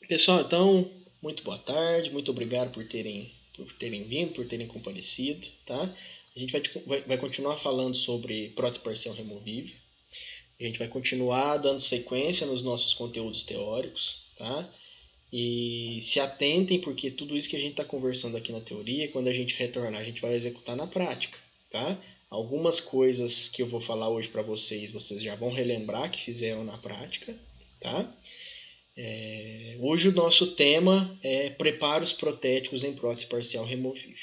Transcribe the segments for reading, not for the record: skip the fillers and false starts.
Pessoal, então, muito boa tarde, muito obrigado por terem vindo, por terem comparecido, tá? A gente vai continuar falando sobre prótese parcial removível. A gente vai continuar dando sequência nos nossos conteúdos teóricos, tá? E se atentem, porque tudo isso que a gente está conversando aqui na teoria, quando a gente retornar, a gente vai executar na prática, tá? Algumas coisas que eu vou falar hoje para vocês, vocês já vão relembrar que fizeram na prática, tá? Hoje o nosso tema é preparos protéticos em prótese parcial removível.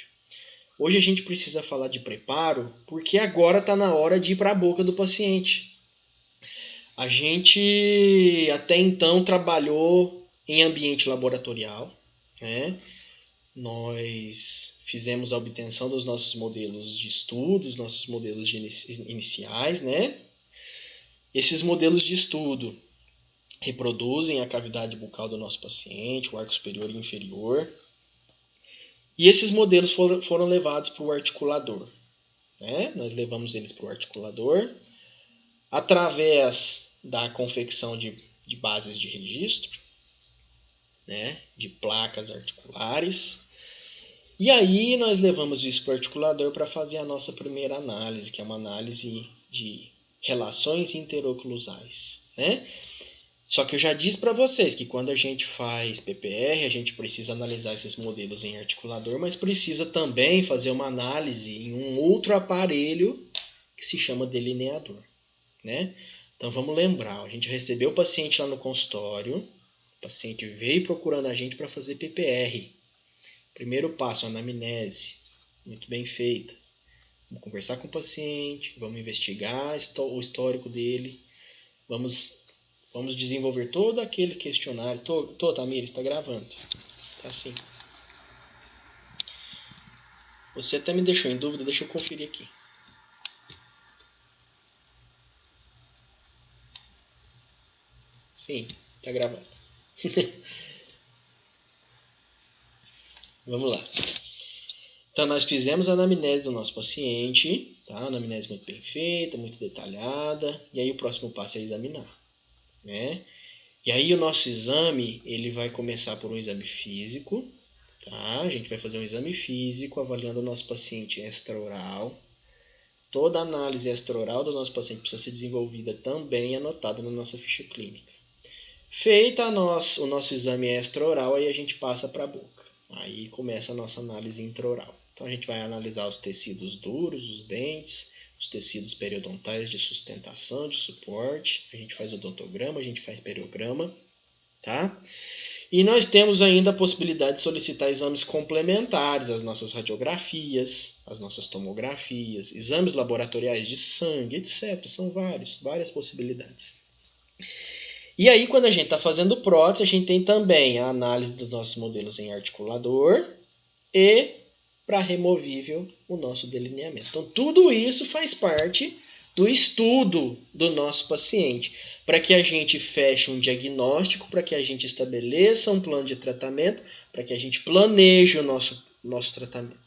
Hoje a gente precisa falar de preparo porque agora está na hora de ir para a boca do paciente. A gente até então trabalhou em ambiente laboratorial, né? Nós fizemos a obtenção dos nossos modelos de estudo, dos nossos modelos iniciais, né? Esses modelos de estudo reproduzem a cavidade bucal do nosso paciente, o arco superior e inferior. E esses modelos foram levados para o articulador, né? Nós levamos eles para o articulador através da confecção de bases de registro, né? De placas articulares. E aí nós levamos isso para o articulador para fazer a nossa primeira análise, que é uma análise de relações interoclusais, né? Só que eu já disse para vocês que quando a gente faz PPR, a gente precisa analisar esses modelos em articulador, mas precisa também fazer uma análise em um outro aparelho que se chama delineador, né? Então vamos lembrar, a gente recebeu o paciente lá no consultório, o paciente veio procurando a gente para fazer PPR. Primeiro passo, anamnese, muito bem feita. Vamos conversar com o paciente, vamos investigar o histórico dele, vamos desenvolver todo aquele questionário. Tamir, está gravando. Tá sim. Você até me deixou em dúvida, deixa eu conferir aqui. Sim, está gravando. Vamos lá. Então, nós fizemos a anamnese do nosso paciente, tá? Uma anamnese muito bem feita, muito detalhada. E aí o próximo passo é examinar, né? E aí o nosso exame, ele vai começar por um exame físico, tá? A gente vai fazer um exame físico avaliando o nosso paciente extraoral. Toda a análise extraoral do nosso paciente precisa ser desenvolvida também e anotada na nossa ficha clínica. Feita o nosso exame extraoral, aí a gente passa para a boca. Aí começa a nossa análise intraoral. Então a gente vai analisar os tecidos duros, os dentes, os tecidos periodontais de sustentação, de suporte. A gente faz odontograma, a gente faz periograma, tá? E nós temos ainda a possibilidade de solicitar exames complementares, as nossas radiografias, as nossas tomografias, exames laboratoriais de sangue, etc. São várias possibilidades. E aí, quando a gente está fazendo prótese, a gente tem também a análise dos nossos modelos em articulador e, para removível, o nosso delineamento. Então, tudo isso faz parte do estudo do nosso paciente, para que a gente feche um diagnóstico, para que a gente estabeleça um plano de tratamento, para que a gente planeje o nosso tratamento.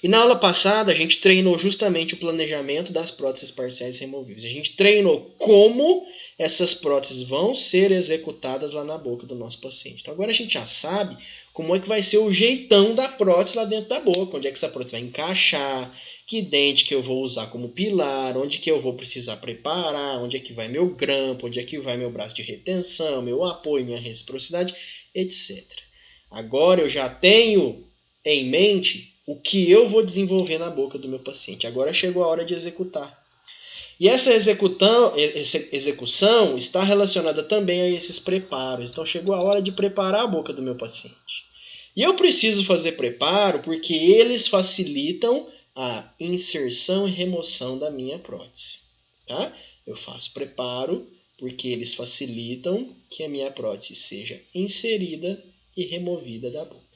E na aula passada, a gente treinou justamente o planejamento das próteses parciais removíveis. A gente treinou como essas próteses vão ser executadas lá na boca do nosso paciente. Então agora a gente já sabe como é que vai ser o jeitão da prótese lá dentro da boca, onde é que essa prótese vai encaixar, que dente que eu vou usar como pilar, onde que eu vou precisar preparar, onde é que vai meu grampo, onde é que vai meu braço de retenção, meu apoio, minha reciprocidade, etc. Agora eu já tenho em mente o que eu vou desenvolver na boca do meu paciente. Agora chegou a hora de executar. E essa execução está relacionada também a esses preparos. Então chegou a hora de preparar a boca do meu paciente. E eu preciso fazer preparo porque eles facilitam a inserção e remoção da minha prótese. Tá? Eu faço preparo porque eles facilitam que a minha prótese seja inserida e removida da boca.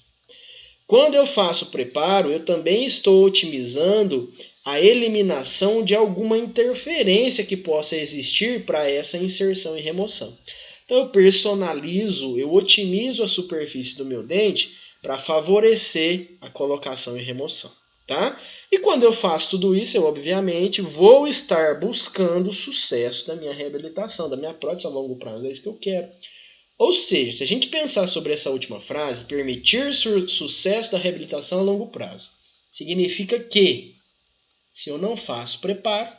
Quando eu faço preparo, eu também estou otimizando a eliminação de alguma interferência que possa existir para essa inserção e remoção. Então eu personalizo, eu otimizo a superfície do meu dente para favorecer a colocação e remoção, tá? E quando eu faço tudo isso, eu obviamente vou estar buscando o sucesso da minha reabilitação, da minha prótese a longo prazo, é isso que eu quero. Ou seja, se a gente pensar sobre essa última frase, permitir sucesso da reabilitação a longo prazo, significa que, se eu não faço preparo,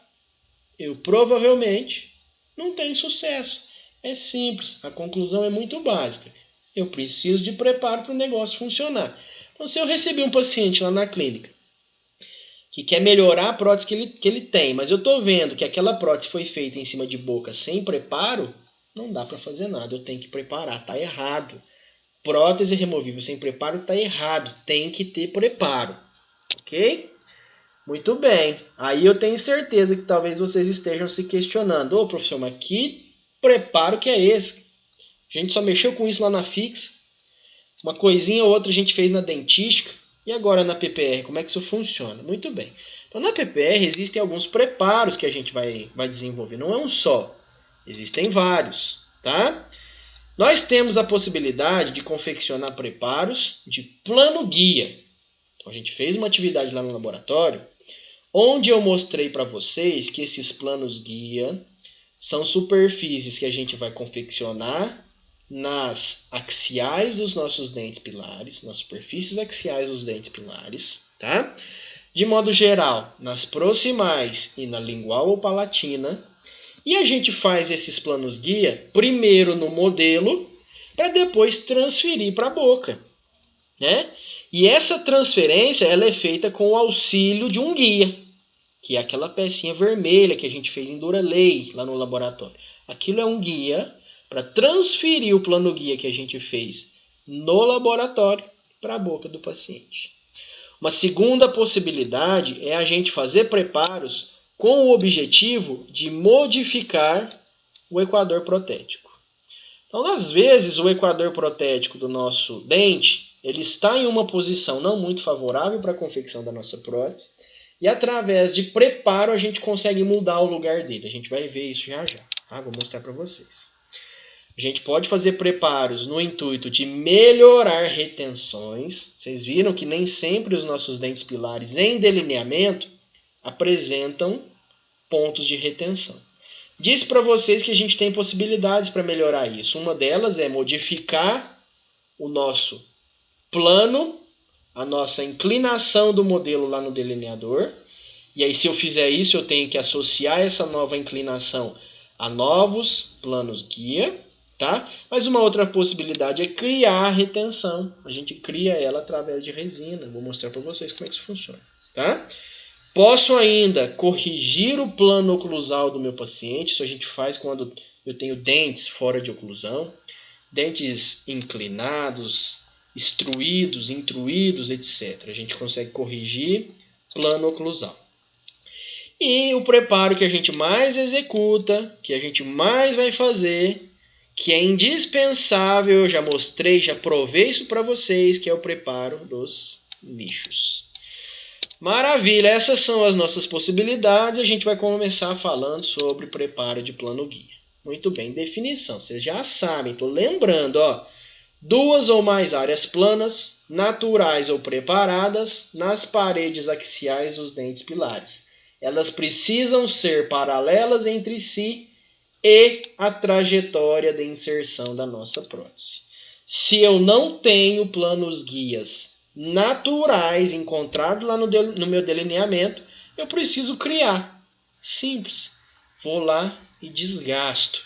eu provavelmente não tenho sucesso. É simples, a conclusão é muito básica. Eu preciso de preparo para o negócio funcionar. Então, se eu recebi um paciente lá na clínica que quer melhorar a prótese que ele tem, mas eu estou vendo que aquela prótese foi feita em cima de boca sem preparo, não dá para fazer nada, eu tenho que preparar, está errado. Prótese removível sem preparo está errado, tem que ter preparo, ok? Muito bem, aí eu tenho certeza que talvez vocês estejam se questionando, ô professor, mas que preparo que é esse? A gente só mexeu com isso lá na fixa, uma coisinha ou outra a gente fez na dentística, e agora na PPR, como é que isso funciona? Muito bem, então na PPR existem alguns preparos que a gente vai desenvolver, não é um só. Existem vários, tá? Nós temos a possibilidade de confeccionar preparos de plano guia. Então, a gente fez uma atividade lá no laboratório, onde eu mostrei para vocês que esses planos guia são superfícies que a gente vai confeccionar nas axiais dos nossos dentes pilares, nas superfícies axiais dos dentes pilares, tá? De modo geral, nas proximais e na lingual ou palatina. E a gente faz esses planos guia primeiro no modelo, para depois transferir para a boca, né? E essa transferência ela é feita com o auxílio de um guia, que é aquela pecinha vermelha que a gente fez em Duraley lá no laboratório. Aquilo é um guia para transferir o plano guia que a gente fez no laboratório para a boca do paciente. Uma segunda possibilidade é a gente fazer preparos com o objetivo de modificar o equador protético. Então, às vezes, o equador protético do nosso dente ele está em uma posição não muito favorável para a confecção da nossa prótese, e através de preparo a gente consegue mudar o lugar dele. A gente vai ver isso já já. Tá? Vou mostrar para vocês. A gente pode fazer preparos no intuito de melhorar retenções. Vocês viram que nem sempre os nossos dentes pilares em delineamento apresentam pontos de retenção. Disse para vocês que a gente tem possibilidades para melhorar isso. Uma delas é modificar o nosso plano, a nossa inclinação do modelo lá no delineador. E aí, se eu fizer isso, eu tenho que associar essa nova inclinação a novos planos guia, tá? Mas uma outra possibilidade é criar retenção. A gente cria ela através de resina. Vou mostrar para vocês como é que isso funciona, tá? Posso ainda corrigir o plano oclusal do meu paciente. Isso a gente faz quando eu tenho dentes fora de oclusão, dentes inclinados, extruídos, intruídos, etc. A gente consegue corrigir plano oclusal. E o preparo que a gente mais executa, que a gente mais vai fazer, que é indispensável, eu já mostrei, já provei isso para vocês, que é o preparo dos nichos. Maravilha, essas são as nossas possibilidades. A gente vai começar falando sobre preparo de plano guia. Muito bem, definição. Vocês já sabem, estou lembrando, ó. 2 ou mais áreas planas, naturais ou preparadas, nas paredes axiais dos dentes pilares. Elas precisam ser paralelas entre si e a trajetória de inserção da nossa prótese. Se eu não tenho planos guias naturais encontrados lá no meu delineamento, eu preciso criar. Simples. Vou lá e desgasto.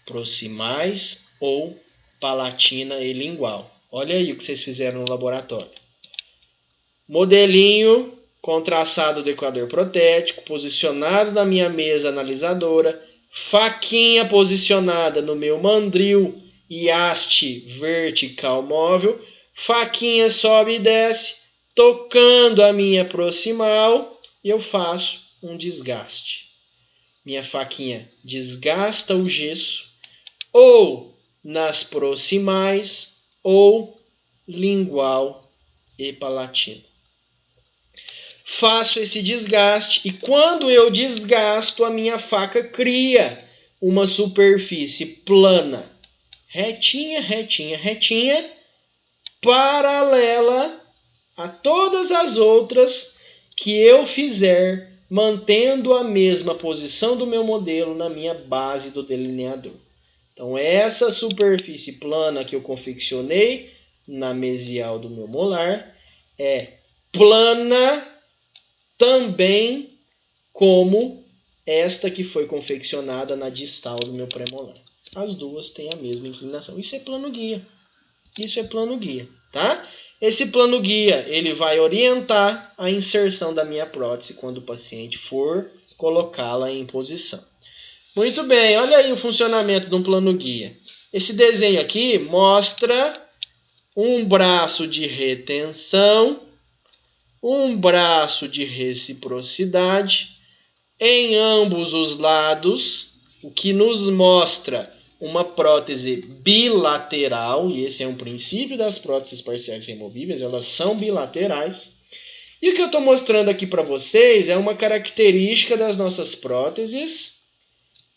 Proximais ou palatina e lingual. Olha aí o que vocês fizeram no laboratório. Modelinho com traçado do equador protético, posicionado na minha mesa analisadora, faquinha posicionada no meu mandril e haste vertical móvel, faquinha sobe e desce, tocando a minha proximal, e eu faço um desgaste. Minha faquinha desgasta o gesso, ou nas proximais, ou lingual e palatina. Faço esse desgaste, e quando eu desgasto, a minha faca cria uma superfície plana, retinha, retinha, retinha, paralela a todas as outras que eu fizer, mantendo a mesma posição do meu modelo na minha base do delineador. Então, essa superfície plana que eu confeccionei na mesial do meu molar é plana também como esta que foi confeccionada na distal do meu pré-molar. As duas têm a mesma inclinação. Isso é plano guia. Isso é plano guia, tá? Esse plano guia, ele vai orientar a inserção da minha prótese quando o paciente for colocá-la em posição. Muito bem, olha aí o funcionamento de um plano guia. Esse desenho aqui mostra um braço de retenção, um braço de reciprocidade em ambos os lados, o que nos mostra uma prótese bilateral, e esse é um princípio das próteses parciais removíveis, elas são bilaterais. E o que eu estou mostrando aqui para vocês é uma característica das nossas próteses,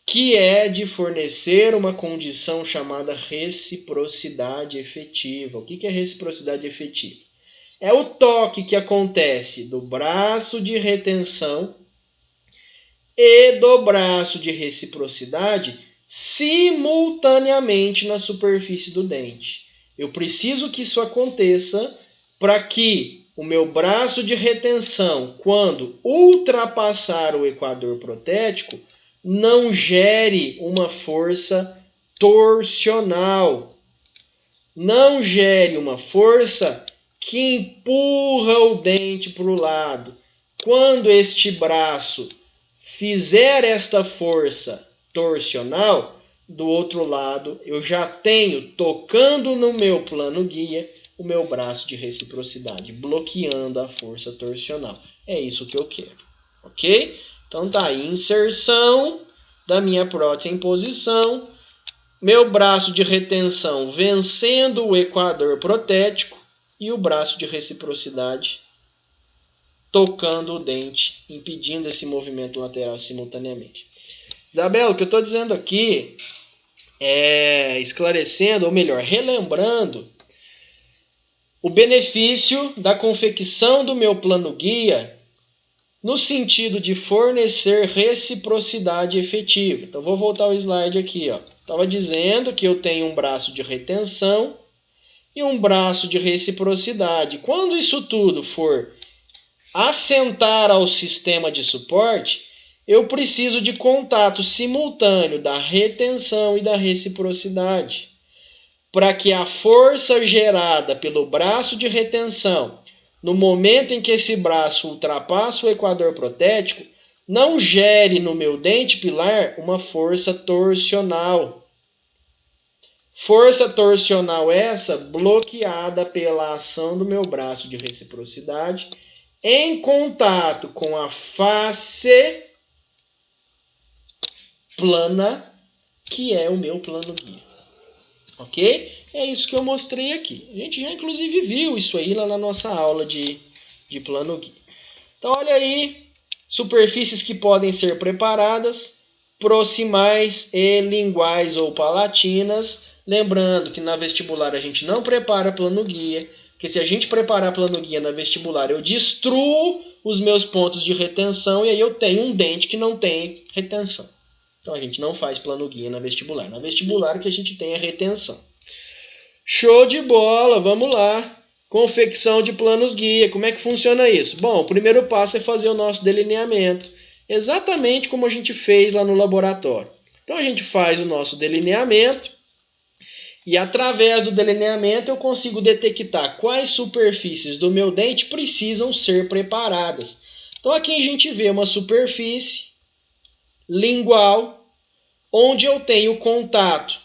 que é de fornecer uma condição chamada reciprocidade efetiva. O que é reciprocidade efetiva? É o toque que acontece do braço de retenção e do braço de reciprocidade simultaneamente na superfície do dente. Eu preciso que isso aconteça para que o meu braço de retenção, quando ultrapassar o equador protético, não gere uma força torsional. Não gere uma força que empurra o dente para o lado. Quando este braço fizer esta força torsional, do outro lado eu já tenho, tocando no meu plano guia, o meu braço de reciprocidade, bloqueando a força torsional. É isso que eu quero, ok? Então tá aí, inserção da minha prótese em posição, meu braço de retenção vencendo o equador protético e o braço de reciprocidade tocando o dente, impedindo esse movimento lateral simultaneamente. Isabel, o que eu estou dizendo aqui é esclarecendo, ou melhor, relembrando o benefício da confecção do meu plano guia no sentido de fornecer reciprocidade efetiva. Então, vou voltar ao slide aqui. Estava dizendo que eu tenho um braço de retenção e um braço de reciprocidade. Quando isso tudo for assentar ao sistema de suporte, eu preciso de contato simultâneo da retenção e da reciprocidade, para que a força gerada pelo braço de retenção, no momento em que esse braço ultrapassa o equador protético, não gere no meu dente pilar uma força torsional. Força torsional essa bloqueada pela ação do meu braço de reciprocidade em contato com a face plana, que é o meu plano guia. Ok? É isso que eu mostrei aqui. A gente já inclusive viu isso aí lá na nossa aula de plano guia. Então olha aí, superfícies que podem ser preparadas, proximais e linguais ou palatinas. Lembrando que na vestibular a gente não prepara plano guia, porque se a gente preparar plano guia na vestibular, eu destruo os meus pontos de retenção e aí eu tenho um dente que não tem retenção. Então a gente não faz plano guia na vestibular. Na vestibular o que a gente tem é retenção. Show de bola, vamos lá. Confecção de planos guia. Como é que funciona isso? Bom, o primeiro passo é fazer o nosso delineamento. Exatamente como a gente fez lá no laboratório. Então a gente faz o nosso delineamento e através do delineamento eu consigo detectar quais superfícies do meu dente precisam ser preparadas. Então aqui a gente vê uma superfície lingual, onde eu tenho contato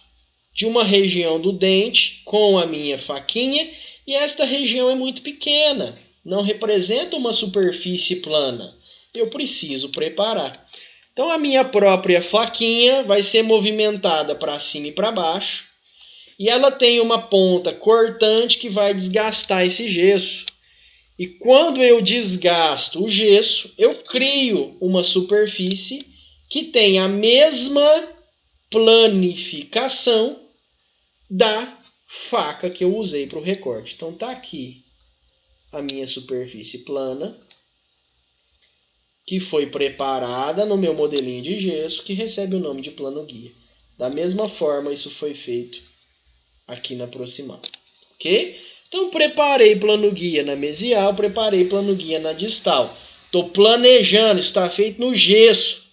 de uma região do dente com a minha faquinha, e esta região é muito pequena, não representa uma superfície plana. Eu preciso preparar. Então a minha própria faquinha vai ser movimentada para cima e para baixo, e ela tem uma ponta cortante que vai desgastar esse gesso. E quando eu desgasto o gesso, eu crio uma superfície que tem a mesma planificação da faca que eu usei para o recorte. Então tá aqui a minha superfície plana, que foi preparada no meu modelinho de gesso, que recebe o nome de plano guia. Da mesma forma, isso foi feito aqui na proximal. Ok? Então, preparei plano guia na mesial, preparei plano guia na distal. Estou planejando, isso está feito no gesso.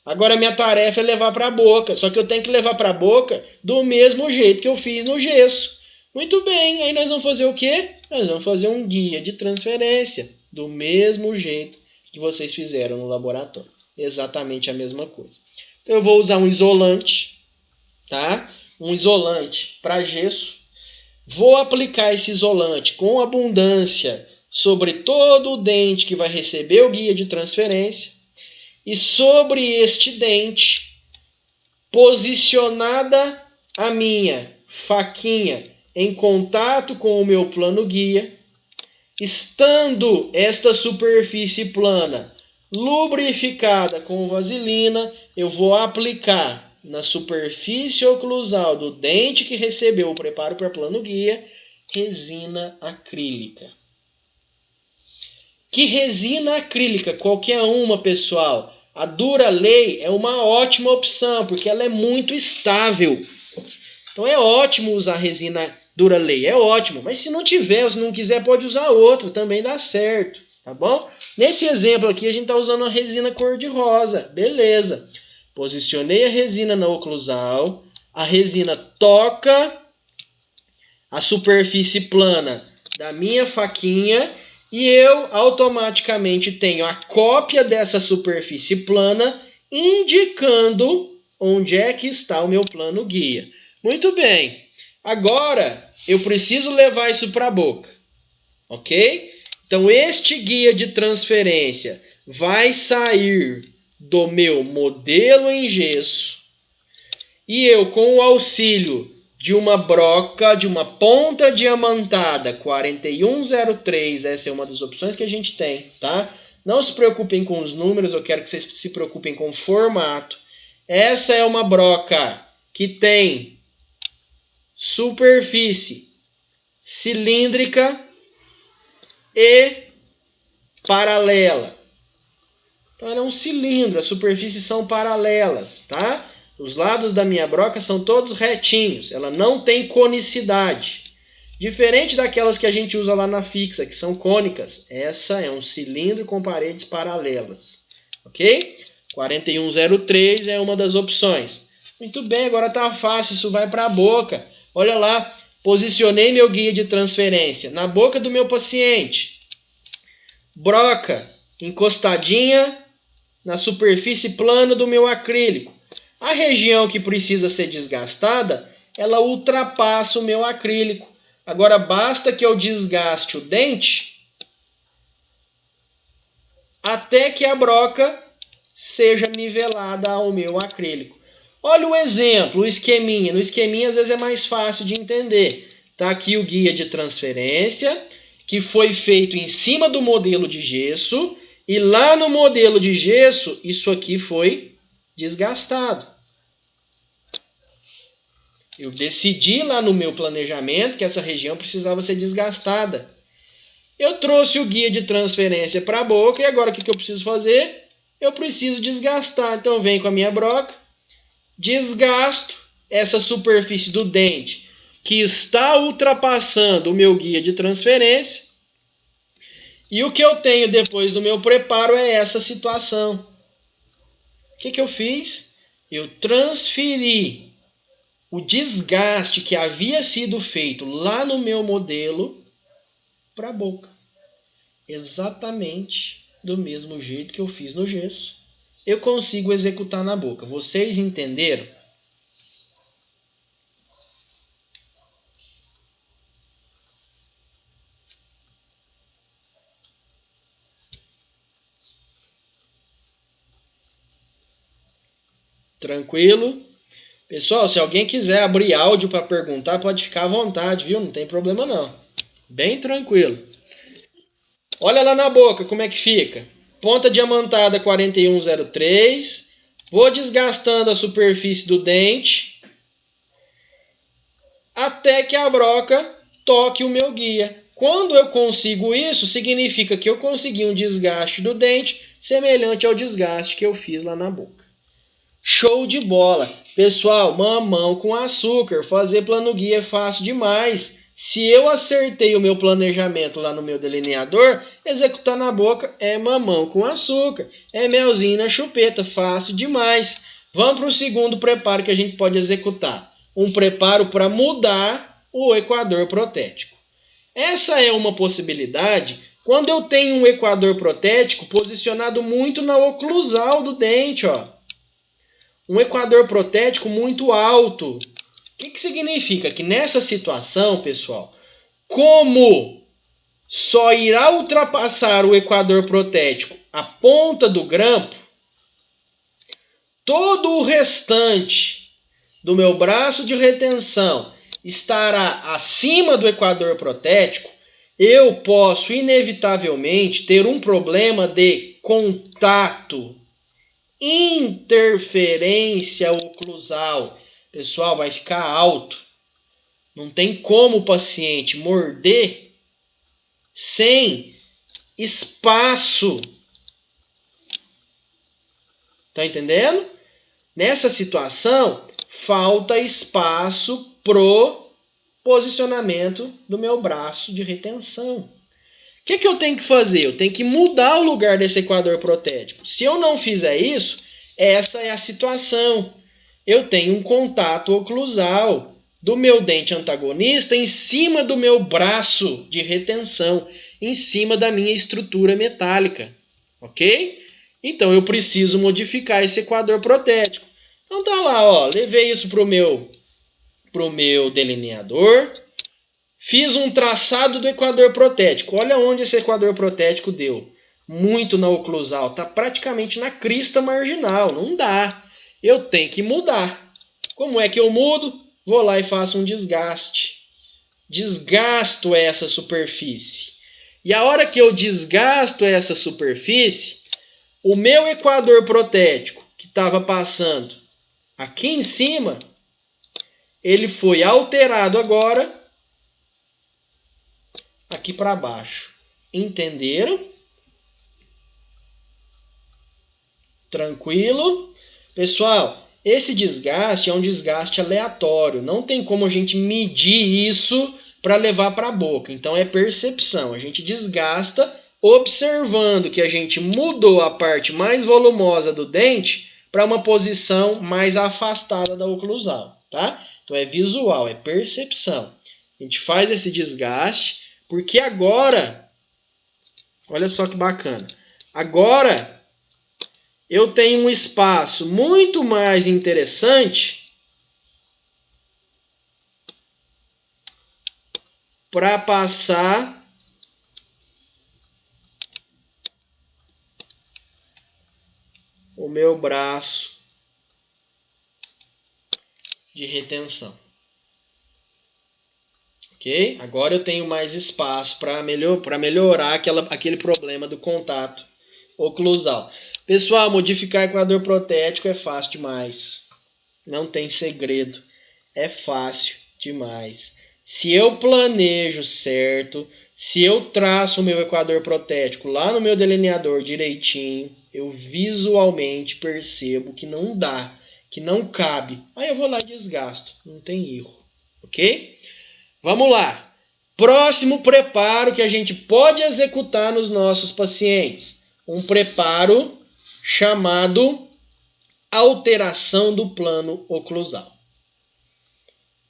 Agora, minha tarefa é levar para a boca. Só que eu tenho que levar para a boca do mesmo jeito que eu fiz no gesso. Muito bem, aí nós vamos fazer o quê? Nós vamos fazer um guia de transferência do mesmo jeito que vocês fizeram no laboratório. Exatamente a mesma coisa. Então, eu vou usar um isolante, tá? Um isolante para gesso. Vou aplicar esse isolante com abundância sobre todo o dente que vai receber o guia de transferência. E sobre este dente, posicionada a minha faquinha em contato com o meu plano guia, estando esta superfície plana lubrificada com vaselina, eu vou aplicar na superfície oclusal do dente que recebeu o preparo para plano guia, resina acrílica. Que resina acrílica? Qualquer uma, pessoal. A Duralay é uma ótima opção, porque ela é muito estável. Então é ótimo usar resina Duralay, é ótimo. Mas se não tiver, ou se não quiser, pode usar outra, também dá certo, tá bom? Nesse exemplo aqui, a gente está usando a resina cor-de-rosa, beleza. Posicionei a resina na oclusal, a resina toca a superfície plana da minha faquinha e eu automaticamente tenho a cópia dessa superfície plana indicando onde é que está o meu plano guia. Muito bem. Agora eu preciso levar isso para a boca, ok? Então este guia de transferência vai sair do meu modelo em gesso e eu, com o auxílio de uma broca, de uma ponta diamantada 4103, essa é uma das opções que a gente tem, tá? Não se preocupem com os números, eu quero que vocês se preocupem com o formato. Essa é uma broca que tem superfície cilíndrica e paralela. Então, ela é um cilindro, as superfícies são paralelas, tá? Os lados da minha broca são todos retinhos, ela não tem conicidade. Diferente daquelas que a gente usa lá na fixa, que são cônicas, essa é um cilindro com paredes paralelas, ok? 4103 é uma das opções. Muito bem, agora tá fácil, isso vai para a boca. Olha lá, posicionei meu guia de transferência na boca do meu paciente. Broca encostadinha na superfície plana do meu acrílico. A região que precisa ser desgastada, ela ultrapassa o meu acrílico. Agora basta que eu desgaste o dente até que a broca seja nivelada ao meu acrílico. Olha o exemplo, o esqueminha. No esqueminha às vezes é mais fácil de entender. Está aqui o guia de transferência, que foi feito em cima do modelo de gesso. E lá no modelo de gesso, isso aqui foi desgastado. Eu decidi lá no meu planejamento que essa região precisava ser desgastada. Eu trouxe o guia de transferência para a boca e agora o que eu preciso fazer? Eu preciso desgastar. Então, eu venho com a minha broca, desgasto essa superfície do dente que está ultrapassando o meu guia de transferência. E o que eu tenho depois do meu preparo é essa situação. O que eu fiz? Eu transferi o desgaste que havia sido feito lá no meu modelo para a boca. Exatamente do mesmo jeito que eu fiz no gesso, eu consigo executar na boca. Vocês entenderam? Tranquilo? Pessoal, se alguém quiser abrir áudio para perguntar, pode ficar à vontade, viu? Não tem problema não. Bem tranquilo. Olha lá na boca como é que fica. Ponta diamantada 4103. Vou desgastando a superfície do dente até que a broca toque o meu guia. Quando eu consigo isso, significa que eu consegui um desgaste do dente semelhante ao desgaste que eu fiz lá na boca. Show de bola! Pessoal, mamão com açúcar, fazer plano guia é fácil demais. Se eu acertei o meu planejamento lá no meu delineador, executar na boca é mamão com açúcar. É melzinho na chupeta, fácil demais. Vamos para o segundo preparo que a gente pode executar. Um preparo para mudar o equador protético. Essa é uma possibilidade quando eu tenho um equador protético posicionado muito na oclusal do dente, ó. Um equador protético muito alto. O que significa? Que nessa situação, pessoal, como só irá ultrapassar o equador protético a ponta do grampo, todo o restante do meu braço de retenção estará acima do equador protético, eu posso inevitavelmente ter um problema de contato, interferência oclusal. Pessoal, vai ficar alto. Não tem como o paciente morder sem espaço. Tá entendendo? Nessa situação, falta espaço pro posicionamento do meu braço de retenção. O que eu tenho que fazer? Eu tenho que mudar o lugar desse equador protético. Se eu não fizer isso, essa é a situação. Eu tenho um contato oclusal do meu dente antagonista em cima do meu braço de retenção, em cima da minha estrutura metálica. Ok? Então eu preciso modificar esse equador protético. Então tá lá, ó, levei isso pro meu delineador. Fiz um traçado do equador protético. Olha onde esse equador protético deu. Muito na oclusal. Está praticamente na crista marginal. Não dá. Eu tenho que mudar. Como é que eu mudo? Vou lá e faço um desgaste. Desgasto essa superfície. E a hora que eu desgasto essa superfície, o meu equador protético, que estava passando aqui em cima, ele foi alterado agora aqui para baixo. Entenderam? Tranquilo? Pessoal, esse desgaste é um desgaste aleatório. Não tem como a gente medir isso para levar para a boca. Então é percepção. A gente desgasta observando que a gente mudou a parte mais volumosa do dente para uma posição mais afastada da oclusal, tá? Então é visual, é percepção. A gente faz esse desgaste porque agora, olha só que bacana, agora eu tenho um espaço muito mais interessante para passar o meu braço de retenção. Ok? Agora eu tenho mais espaço para melhorar aquele problema do contato oclusal. Pessoal, modificar equador protético é fácil demais. Não tem segredo. É fácil demais. Se eu planejo certo, se eu traço o meu equador protético lá no meu delineador direitinho, eu visualmente percebo que não dá, que não cabe. Aí eu vou lá e desgasto. Não tem erro. Ok? Vamos lá. Próximo preparo que a gente pode executar nos nossos pacientes. Um preparo chamado alteração do plano oclusal.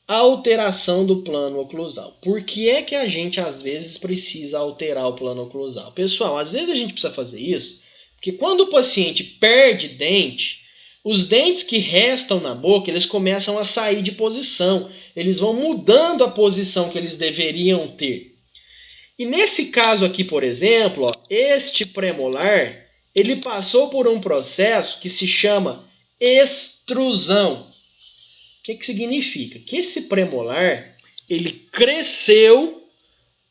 Alteração do plano oclusal. Por que é que a gente às vezes precisa alterar o plano oclusal? Pessoal, às vezes a gente precisa fazer isso porque quando o paciente perde dente, os dentes que restam na boca, eles começam a sair de posição. Eles vão mudando a posição que eles deveriam ter. E nesse caso aqui, por exemplo, ó, este premolar, ele passou por um processo que se chama extrusão. O que significa? Que esse premolar, ele cresceu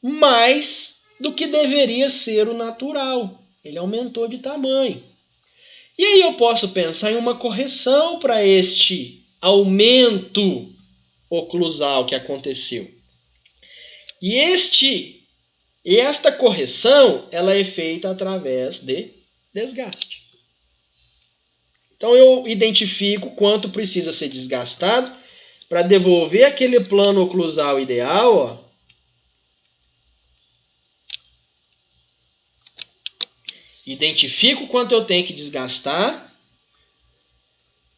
mais do que deveria ser o natural. Ele aumentou de tamanho. E aí eu posso pensar em uma correção para este aumento oclusal que aconteceu. E esta correção, ela é feita através de desgaste. Então eu identifico quanto precisa ser desgastado para devolver aquele plano oclusal ideal, ó. Identifico quanto eu tenho que desgastar.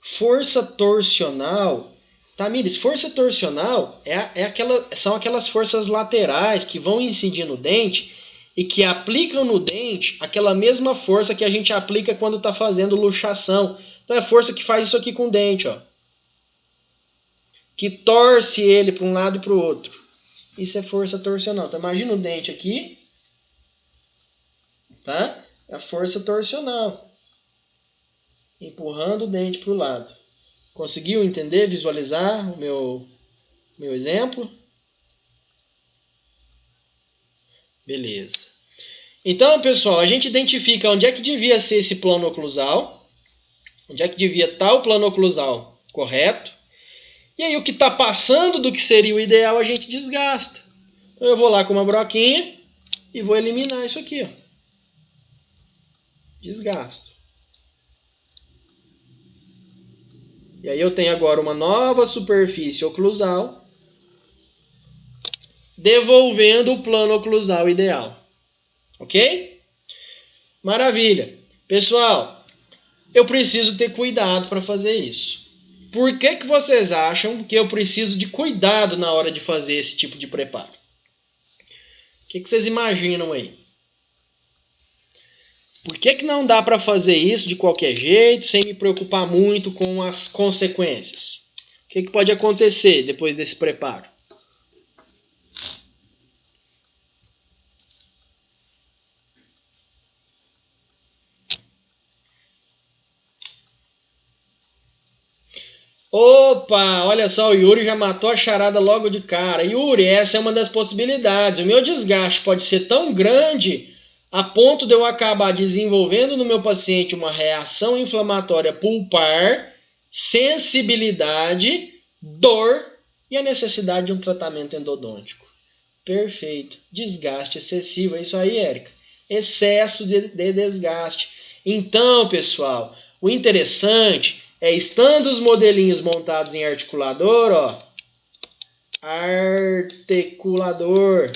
Força torsional. Tamires, força torsional são aquelas forças laterais que vão incidir no dente e que aplicam no dente aquela mesma força que a gente aplica quando está fazendo luxação. Então é a força que faz isso aqui com o dente, ó. Que torce ele para um lado e para o outro. Isso é força torsional. Então imagina o dente aqui, tá? É a força torsional. Empurrando o dente para o lado. Conseguiu entender, visualizar o meu exemplo? Beleza. Então, pessoal, a gente identifica onde é que devia ser esse plano oclusal. Onde é que devia estar o plano oclusal correto. E aí o que está passando do que seria o ideal a gente desgasta. Então, eu vou lá com uma broquinha e vou eliminar isso aqui, ó. Desgasto. E aí eu tenho agora uma nova superfície oclusal, devolvendo o plano oclusal ideal. Ok? Maravilha. Pessoal, eu preciso ter cuidado para fazer isso. Por que vocês acham que eu preciso de cuidado na hora de fazer esse tipo de preparo? O que vocês imaginam aí? Por que não dá para fazer isso de qualquer jeito, sem me preocupar muito com as consequências? O que pode acontecer depois desse preparo? Opa, olha só, o Yuri já matou a charada logo de cara. Yuri, essa é uma das possibilidades. O meu desgaste pode ser tão grande a ponto de eu acabar desenvolvendo no meu paciente uma reação inflamatória pulpar, sensibilidade, dor e a necessidade de um tratamento endodôntico. Perfeito. Desgaste excessivo. É isso aí, Érica. Excesso de desgaste. Então, pessoal, o interessante é, estando os modelinhos montados em articulador, ó. Articulador.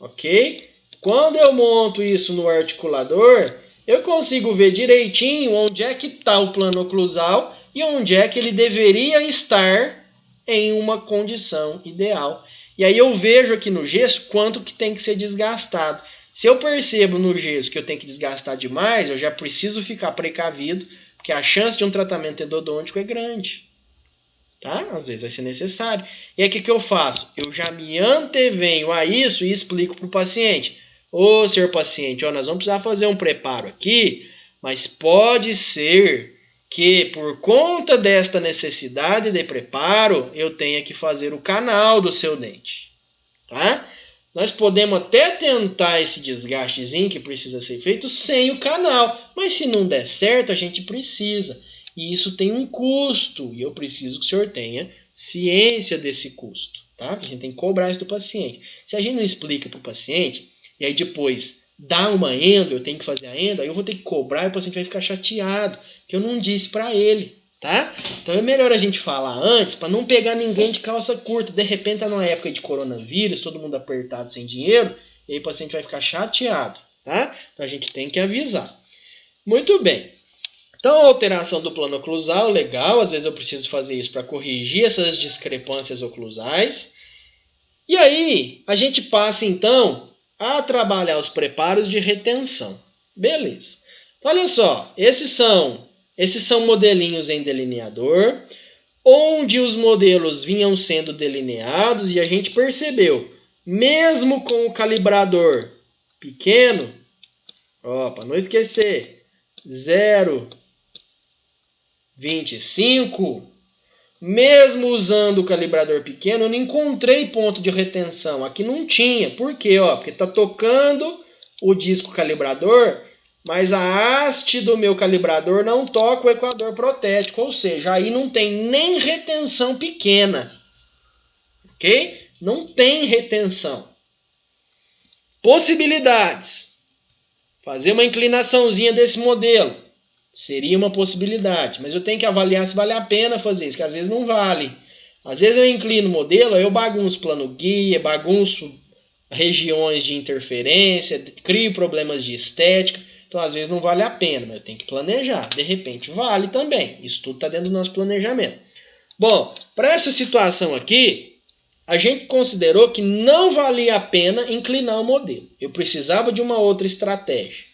Ok? Quando eu monto isso no articulador, eu consigo ver direitinho onde é que está o plano oclusal e onde é que ele deveria estar em uma condição ideal. E aí eu vejo aqui no gesso quanto que tem que ser desgastado. Se eu percebo no gesso que eu tenho que desgastar demais, eu já preciso ficar precavido, porque a chance de um tratamento endodôntico é grande. Tá? Às vezes vai ser necessário. E aí o que eu faço? Eu já me antevenho a isso e explico para o paciente. Ô, senhor paciente, ó, nós vamos precisar fazer um preparo aqui, mas pode ser que por conta desta necessidade de preparo, eu tenha que fazer o canal do seu dente. Tá? Nós podemos até tentar esse desgastezinho que precisa ser feito sem o canal, mas se não der certo, a gente precisa. E isso tem um custo, e eu preciso que o senhor tenha ciência desse custo, tá? A gente tem que cobrar isso do paciente. Se a gente não explica para o paciente, e aí depois dá uma endo, eu tenho que fazer a endo, aí eu vou ter que cobrar e o paciente vai ficar chateado, que eu não disse para ele, tá? Então é melhor a gente falar antes, para não pegar ninguém de calça curta. De repente tá numa época de coronavírus, todo mundo apertado, sem dinheiro, e aí o paciente vai ficar chateado, tá? Então a gente tem que avisar. Muito bem. Então, a alteração do plano oclusal, legal, às vezes eu preciso fazer isso para corrigir essas discrepâncias oclusais. E aí, a gente passa, então, a trabalhar os preparos de retenção. Beleza. Então, olha só, esses são modelinhos em delineador, onde os modelos vinham sendo delineados e a gente percebeu, mesmo com o calibrador pequeno, para não esquecer, 0,25, mesmo usando o calibrador pequeno, eu não encontrei ponto de retenção. Aqui não tinha. Por quê? Porque está tocando o disco calibrador, mas a haste do meu calibrador não toca o equador protético, ou seja, aí não tem nem retenção pequena. Ok? Não tem retenção. Possibilidades. Fazer uma inclinaçãozinha desse modelo. Seria uma possibilidade, mas eu tenho que avaliar se vale a pena fazer isso, que às vezes não vale. Às vezes eu inclino o modelo, eu bagunço plano guia, bagunço regiões de interferência, crio problemas de estética, então às vezes não vale a pena, mas eu tenho que planejar. De repente vale também, isso tudo está dentro do nosso planejamento. Bom, para essa situação aqui, a gente considerou que não valia a pena inclinar o modelo. Eu precisava de uma outra estratégia.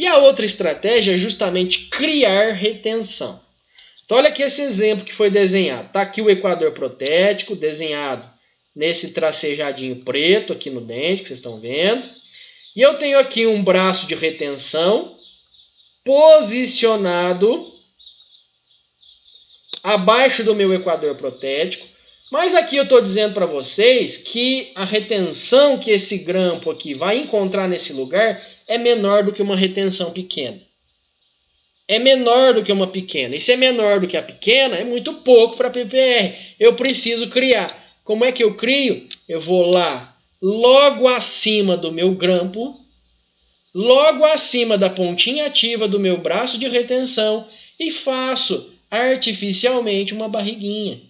E a outra estratégia é justamente criar retenção. Então, olha aqui esse exemplo que foi desenhado. Está aqui o equador protético, desenhado nesse tracejadinho preto aqui no dente, que vocês estão vendo. E eu tenho aqui um braço de retenção posicionado abaixo do meu equador protético. Mas aqui eu estou dizendo para vocês que a retenção que esse grampo aqui vai encontrar nesse lugar é menor do que uma retenção pequena. É menor do que uma pequena. E se é menor do que a pequena, é muito pouco para PPR. Eu preciso criar. Como é que eu crio? Eu vou lá, logo acima do meu grampo, logo acima da pontinha ativa do meu braço de retenção e faço artificialmente uma barriguinha.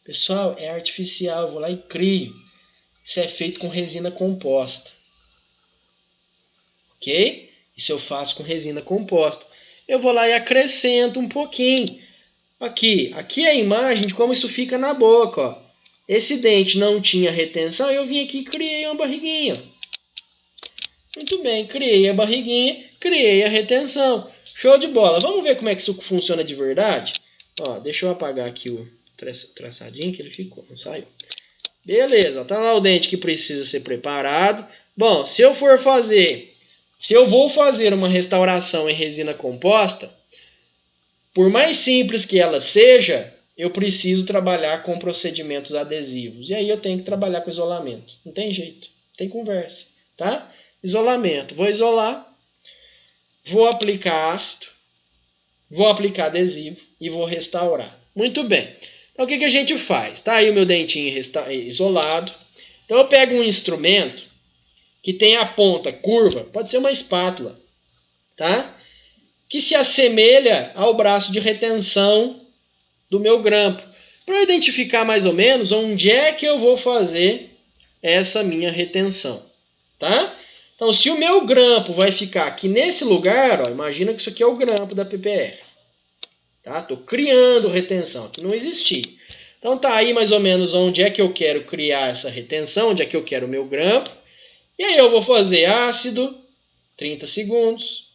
Pessoal, é artificial. Eu vou lá e crio. Isso é feito com resina composta. Ok? Isso eu faço com resina composta. Eu vou lá e acrescento um pouquinho. Aqui é a imagem de como isso fica na boca. Ó. Esse dente não tinha retenção, eu vim aqui e criei uma barriguinha. Muito bem, criei a barriguinha, criei a retenção. Show de bola. Vamos ver como é que isso funciona de verdade? Ó, deixa eu apagar aqui o traçadinho que ele ficou, não saiu. Beleza, tá lá o dente que precisa ser preparado. Bom, se eu vou fazer uma restauração em resina composta, por mais simples que ela seja, eu preciso trabalhar com procedimentos adesivos. E aí eu tenho que trabalhar com isolamento. Não tem jeito, não tem conversa, tá? Isolamento. Vou isolar, vou aplicar ácido, vou aplicar adesivo e vou restaurar. Muito bem. Então o que a gente faz? Tá aí o meu dentinho isolado. Então eu pego um instrumento que tem a ponta curva, pode ser uma espátula, tá? Que se assemelha ao braço de retenção do meu grampo, para eu identificar mais ou menos onde é que eu vou fazer essa minha retenção, tá? Então, se o meu grampo vai ficar aqui nesse lugar, ó, imagina que isso aqui é o grampo da PPR, tá? Estou criando retenção, que não existia. Então, tá aí mais ou menos onde é que eu quero criar essa retenção, onde é que eu quero o meu grampo. E aí eu vou fazer ácido, 30 segundos,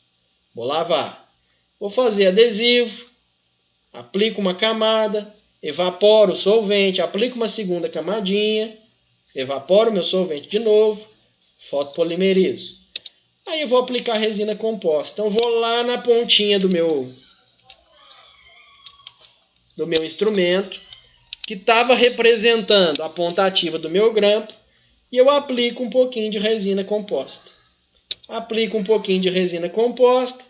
vou lavar. Vou fazer adesivo, aplico uma camada, evaporo o solvente, aplico uma segunda camadinha, evaporo o meu solvente de novo, fotopolimerizo. Aí eu vou aplicar resina composta. Então vou lá na pontinha do meu instrumento, que estava representando a ponta ativa do meu grampo, e eu aplico um pouquinho de resina composta. Aplico um pouquinho de resina composta,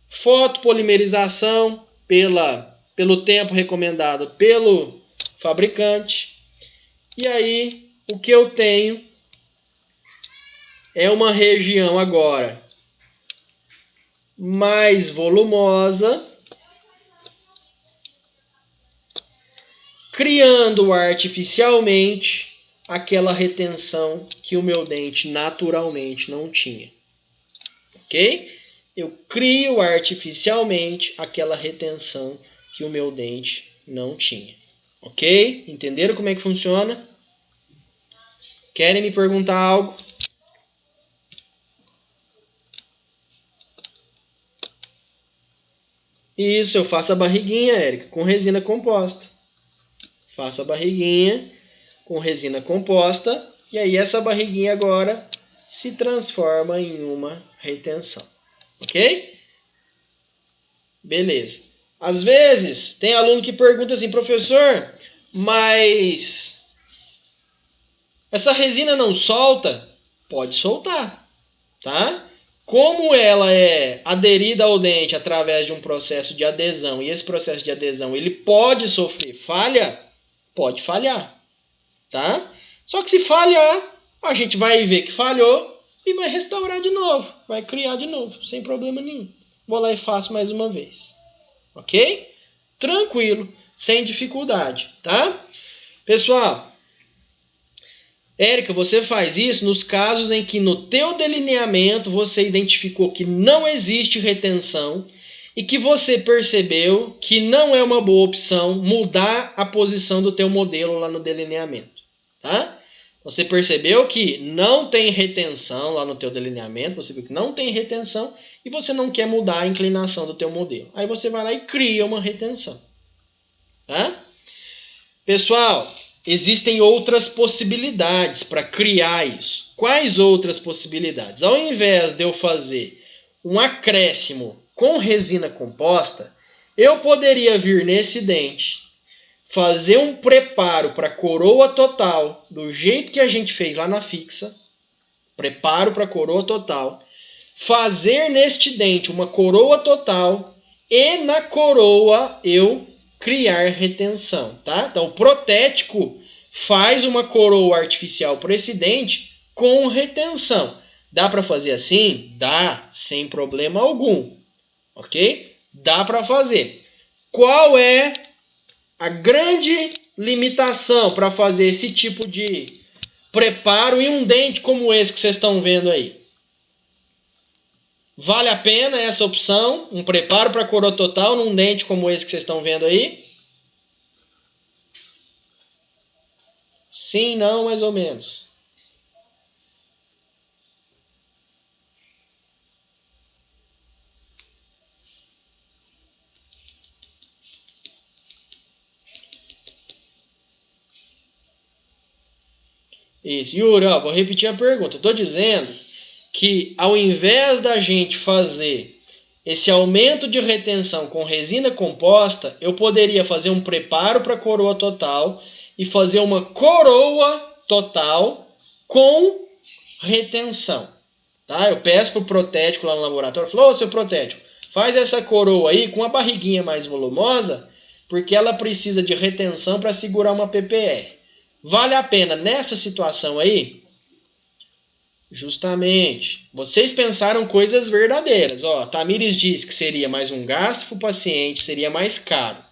fotopolimerização pelo tempo recomendado pelo fabricante. E aí o que eu tenho é uma região agora mais volumosa, criando artificialmente aquela retenção que o meu dente naturalmente não tinha. Ok? Eu crio artificialmente aquela retenção que o meu dente não tinha. Ok? Entenderam como é que funciona? Querem me perguntar algo? Isso, eu faço a barriguinha, Érica, com resina composta. Faço a barriguinha com resina composta. E aí essa barriguinha agora se transforma em uma retenção. Ok? Beleza. Às vezes, tem aluno que pergunta assim, professor, mas essa resina não solta? Pode soltar, tá? Como ela é aderida ao dente através de um processo de adesão, e esse processo de adesão ele pode sofrer falha, pode falhar, tá? Só que se falhar, a gente vai ver que falhou e vai restaurar de novo, vai criar de novo, sem problema nenhum. vou lá e faço mais uma vez. Ok? Tranquilo, sem dificuldade, tá? Pessoal, Érica, você faz isso nos casos em que no teu delineamento você identificou que não existe retenção e que você percebeu que não é uma boa opção mudar a posição do teu modelo lá no delineamento, tá? Você percebeu que não tem retenção lá no teu delineamento, você viu que não tem retenção e você não quer mudar a inclinação do teu modelo. Aí você vai lá e cria uma retenção, tá? Pessoal, existem outras possibilidades para criar isso. Quais outras possibilidades? Ao invés de eu fazer um acréscimo com resina composta, eu poderia vir nesse dente, fazer um preparo para coroa total, do jeito que a gente fez lá na fixa, preparo para coroa total, fazer neste dente uma coroa total e na coroa eu criar retenção, tá? Então, o protético faz uma coroa artificial para esse dente com retenção. Dá para fazer assim? Dá, sem problema algum. Ok? Dá para fazer. Qual é a grande limitação para fazer esse tipo de preparo em um dente como esse que vocês estão vendo aí? Vale a pena essa opção? Um preparo para coroa total num dente como esse que vocês estão vendo aí? Sim, não, mais ou menos. Isso. Yuri, ó, vou repetir a pergunta. Estou dizendo que ao invés da gente fazer esse aumento de retenção com resina composta, eu poderia fazer um preparo para coroa total e fazer uma coroa total com retenção. Tá? Eu peço para o protético lá no laboratório, falo, ô, seu protético, faz essa coroa aí com a barriguinha mais volumosa, porque ela precisa de retenção para segurar uma PPR. Vale a pena nessa situação aí? Justamente. Vocês pensaram coisas verdadeiras. Ó, Tamires disse que seria mais um gasto para o paciente, seria mais caro.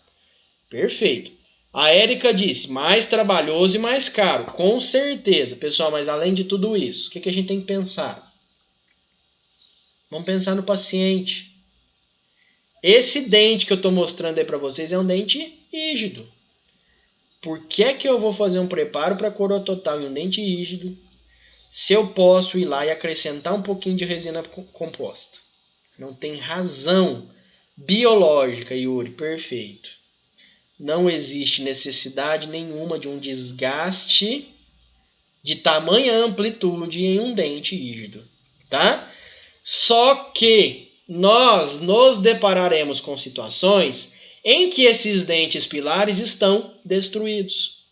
Perfeito. A Érica disse mais trabalhoso e mais caro. Com certeza. Pessoal, mas além de tudo isso, o que a gente tem que pensar? Vamos pensar no paciente. Esse dente que eu estou mostrando aí para vocês é um dente rígido. Por que é que eu vou fazer um preparo para coroa total em um dente rígido se eu posso ir lá e acrescentar um pouquinho de resina composta? Não tem razão biológica, Yuri, perfeito. Não existe necessidade nenhuma de um desgaste de tamanha amplitude em um dente rígido, tá? Só que nós nos depararemos com situações em que esses dentes pilares estão destruídos.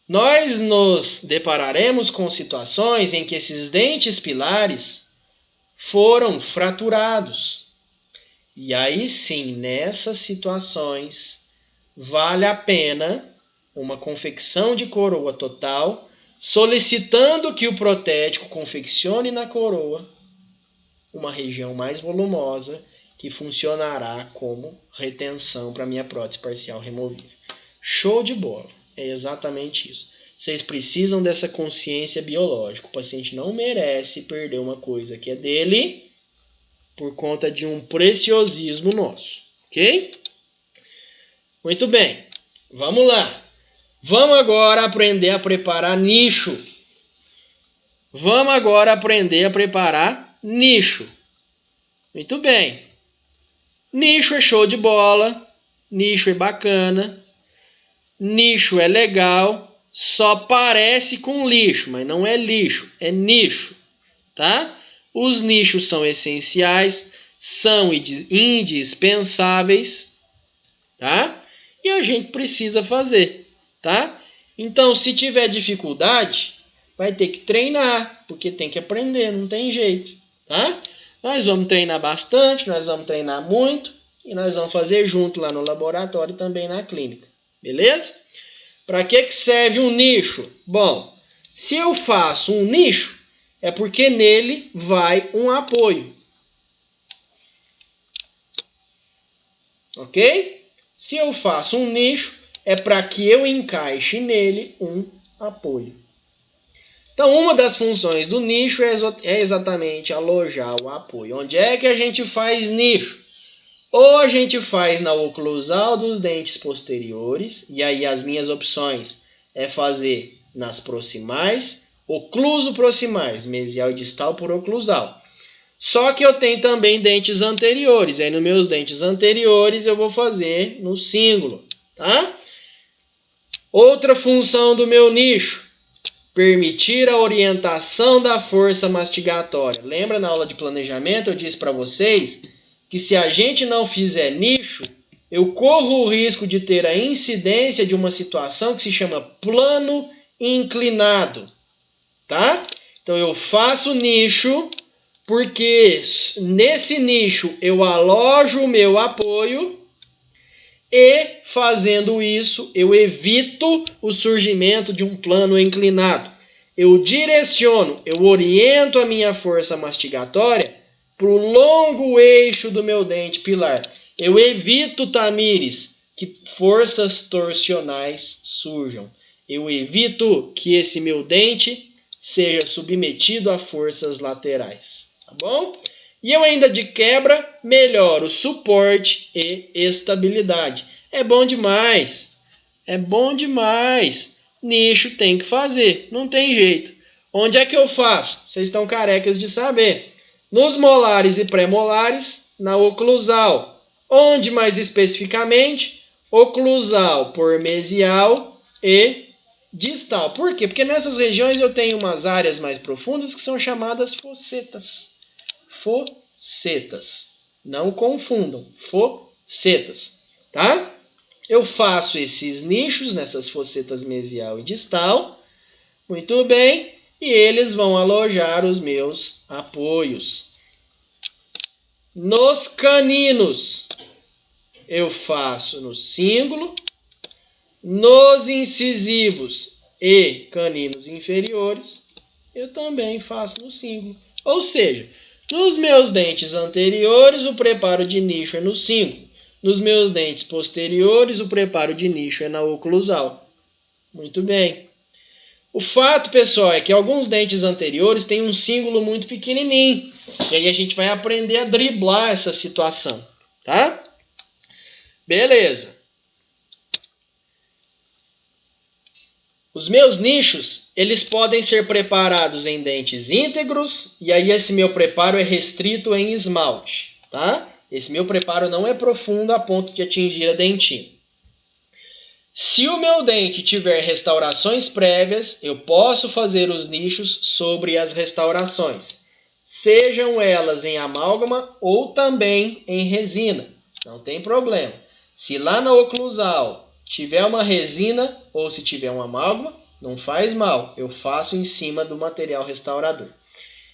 Nós nos depararemos com situações em que esses dentes pilares foram fraturados. E aí sim, nessas situações, vale a pena uma confecção de coroa total, solicitando que o protético confeccione na coroa uma região mais volumosa que funcionará como retenção para minha prótese parcial removível. Show de bola! É exatamente isso. Vocês precisam dessa consciência biológica. O paciente não merece perder uma coisa que é dele por conta de um preciosismo nosso. Ok? Muito bem. Vamos lá. Vamos agora aprender a preparar nicho. Vamos agora aprender a preparar nicho. Muito bem. Nicho é show de bola. Nicho é bacana. Nicho é legal. Só parece com lixo, mas não é lixo, é nicho, tá? Os nichos são essenciais, são indispensáveis, tá? E a gente precisa fazer, tá? Então, se tiver dificuldade, vai ter que treinar, porque tem que aprender, não tem jeito, tá? Nós vamos treinar bastante, nós vamos treinar muito e nós vamos fazer junto lá no laboratório e também na clínica, beleza? Para que serve um nicho? Bom, se eu faço um nicho, é porque nele vai um apoio. Ok? Se eu faço um nicho, é para que eu encaixe nele um apoio. Então, uma das funções do nicho é exatamente alojar o apoio. Onde é que a gente faz nicho? Ou a gente faz na oclusal dos dentes posteriores, e aí as minhas opções é fazer nas proximais, ocluso-proximais, mesial e distal por oclusal. Só que eu tenho também dentes anteriores, aí nos meus dentes anteriores eu vou fazer no cíngulo, tá? Outra função do meu nicho, permitir a orientação da força mastigatória. Lembra na aula de planejamento eu disse para vocês que se a gente não fizer nicho, eu corro o risco de ter a incidência de uma situação que se chama plano inclinado, tá? Então eu faço nicho porque nesse nicho eu alojo o meu apoio e, fazendo isso, eu evito o surgimento de um plano inclinado. Eu direciono, eu oriento a minha força mastigatória para o longo eixo do meu dente pilar. Eu evito, Tamires, que forças torsionais surjam. Eu evito que esse meu dente seja submetido a forças laterais. Tá bom? E eu ainda de quebra melhoro suporte e estabilidade. É bom demais. É bom demais. Nicho tem que fazer. Não tem jeito. Onde é que eu faço? Vocês estão carecas de saber. Nos molares e pré-molares, na oclusal. Onde mais especificamente? Oclusal por mesial e distal. Por quê? Porque nessas regiões eu tenho umas áreas mais profundas que são chamadas fossetas. Fossetas. Não confundam. Fossetas. Tá? Eu faço esses nichos nessas fossetas mesial e distal. Muito bem. E eles vão alojar os meus apoios. Nos caninos, eu faço no cíngulo. Nos incisivos e caninos inferiores, eu também faço no cíngulo. Ou seja, nos meus dentes anteriores, o preparo de nicho é no cíngulo. Nos meus dentes posteriores, o preparo de nicho é na oclusal. Muito bem. O fato, pessoal, é que alguns dentes anteriores têm um cíngulo muito pequenininho. E aí a gente vai aprender a driblar essa situação, tá? Beleza. Os meus nichos, eles podem ser preparados em dentes íntegros, e aí esse meu preparo é restrito em esmalte, tá? Esse meu preparo não é profundo a ponto de atingir a dentina. Se o meu dente tiver restaurações prévias, eu posso fazer os nichos sobre as restaurações, sejam elas em amálgama ou também em resina, não tem problema. Se lá na oclusal tiver uma resina ou se tiver um amálgama, não faz mal, eu faço em cima do material restaurador.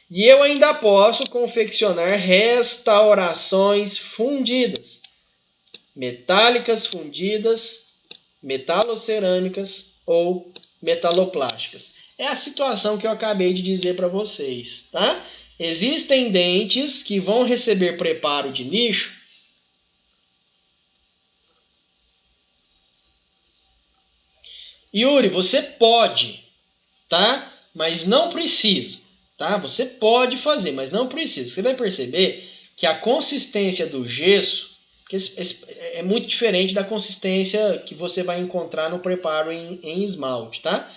E eu ainda posso confeccionar restaurações fundidas, metálicas fundidas, metalocerâmicas ou metaloplásticas. É a situação que eu acabei de dizer para vocês, tá? Existem dentes que vão receber preparo de nicho Yuri, você pode, tá? Mas não precisa, tá? Você pode fazer, mas não precisa. Você vai perceber que a consistência do gesso é muito diferente da consistência que você vai encontrar no preparo em esmalte, tá?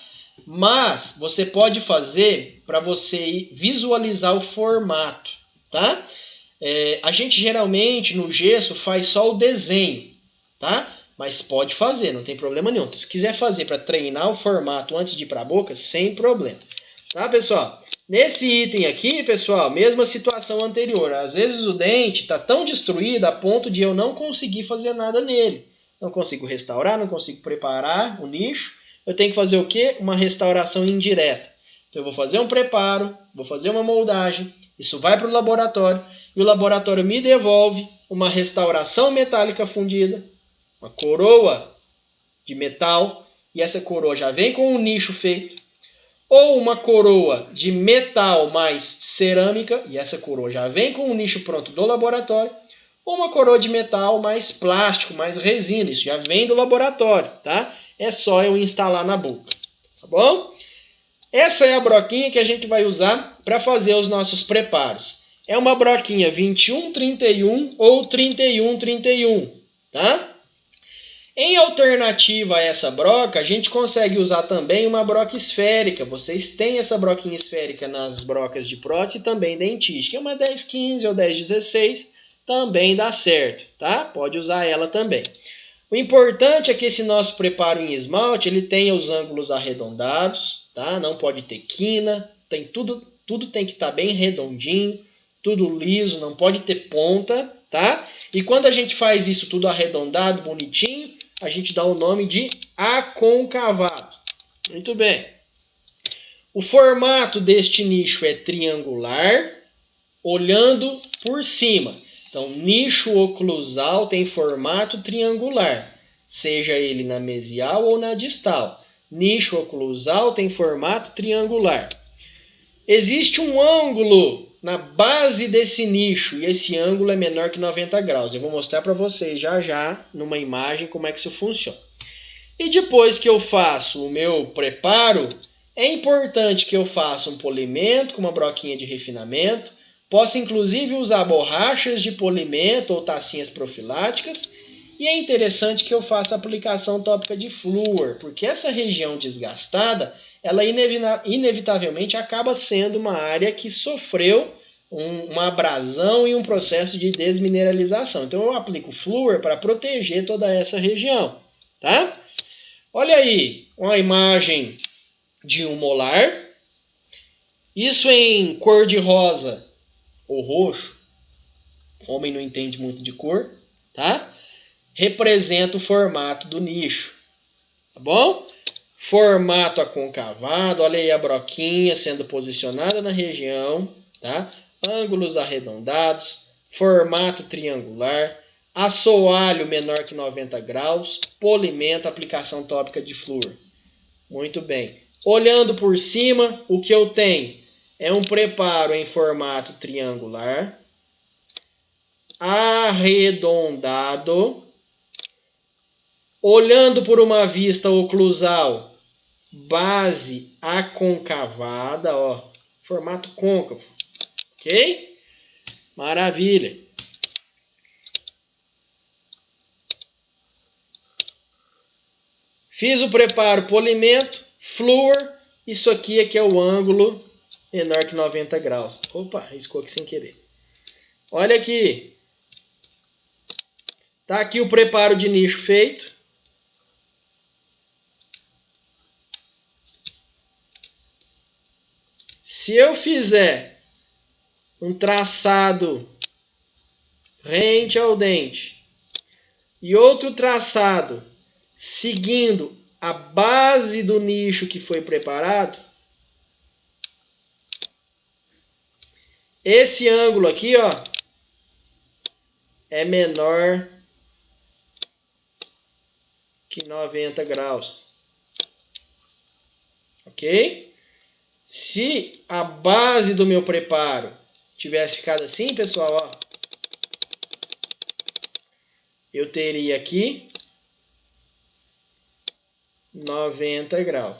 Mas você pode fazer para você visualizar o formato, tá? A gente geralmente no gesso faz só o desenho, tá? Mas pode fazer, não tem problema nenhum. Se quiser fazer para treinar o formato antes de ir para a boca, sem problema. Tá, pessoal? Nesse item aqui, pessoal, mesma situação anterior. Às vezes o dente está tão destruído a ponto de eu não conseguir fazer nada nele. Não consigo restaurar, não consigo preparar o nicho. Eu tenho que fazer o quê? Uma restauração indireta. Então eu vou fazer um preparo, vou fazer uma moldagem, isso vai para o laboratório e o laboratório me devolve uma restauração metálica fundida, uma coroa de metal, e essa coroa já vem com um nicho feito, ou uma coroa de metal mais cerâmica, e essa coroa já vem com um nicho pronto do laboratório, ou uma coroa de metal mais plástico, mais resina. Isso já vem do laboratório, tá? É só eu instalar na boca, tá bom? Essa é a broquinha que a gente vai usar para fazer os nossos preparos. É uma broquinha 21-31 ou 31-31, tá? Em alternativa a essa broca, a gente consegue usar também uma broca esférica. Vocês têm essa broquinha esférica nas brocas de prótese e também dentística. É uma 10-15 ou 10-16, também dá certo, tá? Pode usar ela também. O importante é que esse nosso preparo em esmalte, ele tenha os ângulos arredondados, tá? Não pode ter quina, tem tudo tem que estar bem redondinho, tudo liso, não pode ter ponta, tá? E quando a gente faz isso tudo arredondado, bonitinho, a gente dá o nome de aconcavado. Muito bem. O formato deste nicho é triangular, olhando por cima. Então, nicho oclusal tem formato triangular, seja ele na mesial ou na distal. Nicho oclusal tem formato triangular. Existe um ângulo na base desse nicho e esse ângulo é menor que 90 graus. Eu vou mostrar para vocês já numa imagem como é que isso funciona. E depois que eu faço o meu preparo, é importante que eu faça um polimento com uma broquinha de refinamento. Posso inclusive usar borrachas de polimento ou tacinhas profiláticas. E é interessante que eu faça aplicação tópica de flúor, porque essa região desgastada, ela inevitavelmente acaba sendo uma área que sofreu uma abrasão e um processo de desmineralização. Então eu aplico flúor para proteger toda essa região, tá? Olha aí, uma imagem de um molar. Isso em cor de rosa ou roxo. O homem não entende muito de cor, tá? Representa o formato do nicho, tá bom? Formato aconcavado, olha aí a broquinha sendo posicionada na região, tá? Ângulos arredondados, formato triangular, assoalho menor que 90 graus, polimento, aplicação tópica de flúor. Muito bem. Olhando por cima, o que eu tenho é um preparo em formato triangular, arredondado, olhando por uma vista oclusal, base aconcavada, ó, formato côncavo, ok? Maravilha! Fiz o preparo polimento, flúor, isso aqui é que é o ângulo menor que 90 graus. Opa, riscou aqui sem querer. Olha aqui. Tá aqui o preparo de nicho feito. Se eu fizer um traçado rente ao dente e outro traçado seguindo a base do nicho que foi preparado, esse ângulo aqui, ó, é menor que 90 graus. Ok? Se a base do meu preparo tivesse ficado assim, pessoal, ó, eu teria aqui 90 graus.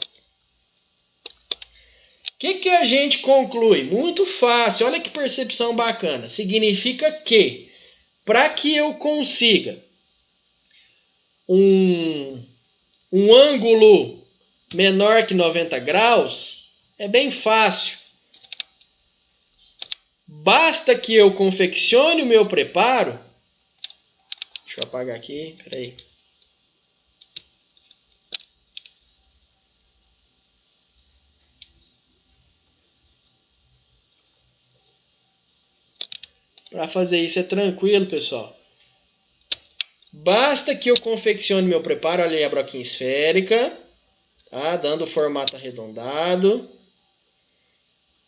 O que a gente conclui? Muito fácil, olha que percepção bacana. Significa que, para que eu consiga um ângulo menor que 90 graus, é bem fácil. Basta que eu confeccione o meu preparo. Deixa eu apagar aqui, peraí. Para fazer isso é tranquilo, pessoal. Basta que eu confeccione meu preparo, olha aí a broquinha esférica, tá? Dando o formato arredondado.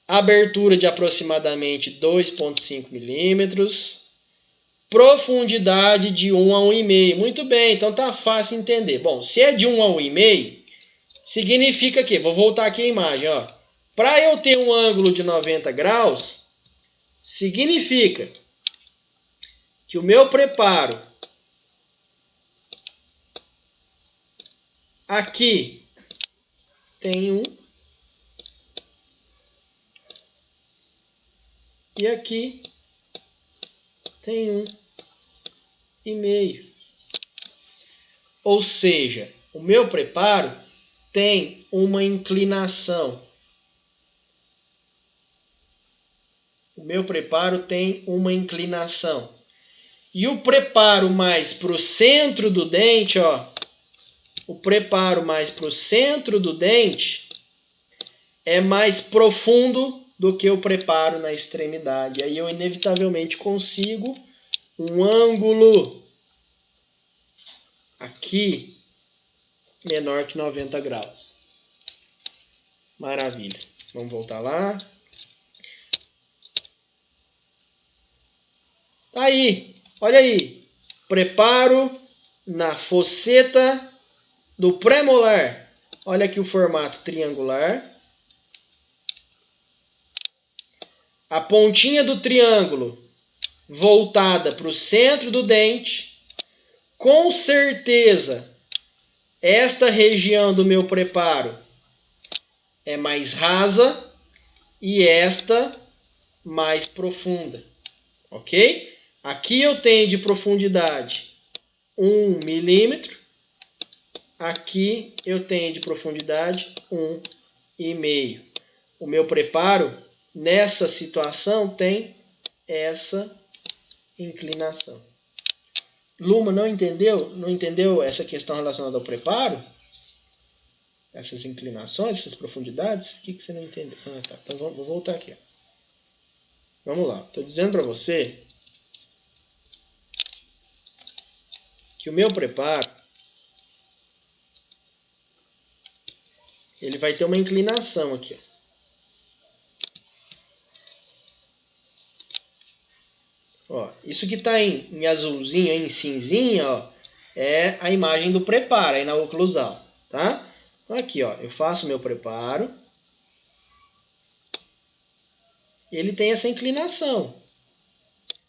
Abertura de aproximadamente 2,5 milímetros. Profundidade de 1 a 1,5. Muito bem, então tá fácil entender. Bom, se é de 1 a 1,5, significa que, vou voltar aqui a imagem, ó. Para eu ter um ângulo de 90 graus, significa que o meu preparo aqui tem 1 e aqui tem 1,5. Ou seja, o meu preparo tem uma inclinação. O meu preparo tem uma inclinação. E o preparo mais para o centro do dente, ó, o preparo mais para o centro do dente é mais profundo do que o preparo na extremidade. Aí eu inevitavelmente consigo um ângulo aqui menor que 90 graus. Maravilha. Vamos voltar lá. Aí, olha aí. Preparo na fosseta do pré-molar. Olha aqui o formato triangular. A pontinha do triângulo voltada para o centro do dente. Com certeza, esta região do meu preparo é mais rasa e esta mais profunda. Ok? Aqui eu tenho de profundidade 1 milímetro. Aqui eu tenho de profundidade 1,5. O meu preparo, nessa situação, tem essa inclinação. Luma, não entendeu? Não entendeu essa questão relacionada ao preparo? Essas inclinações, essas profundidades? O que você não entendeu? Ah, tá. Então vou voltar aqui. Ó. Vamos lá. Estou dizendo para você que o meu preparo ele vai ter uma inclinação aqui. Ó, isso que está em azulzinho, em cinzinha, ó, é a imagem do preparo aí na oclusal, tá? Então aqui, ó, eu faço o meu preparo. Ele tem essa inclinação.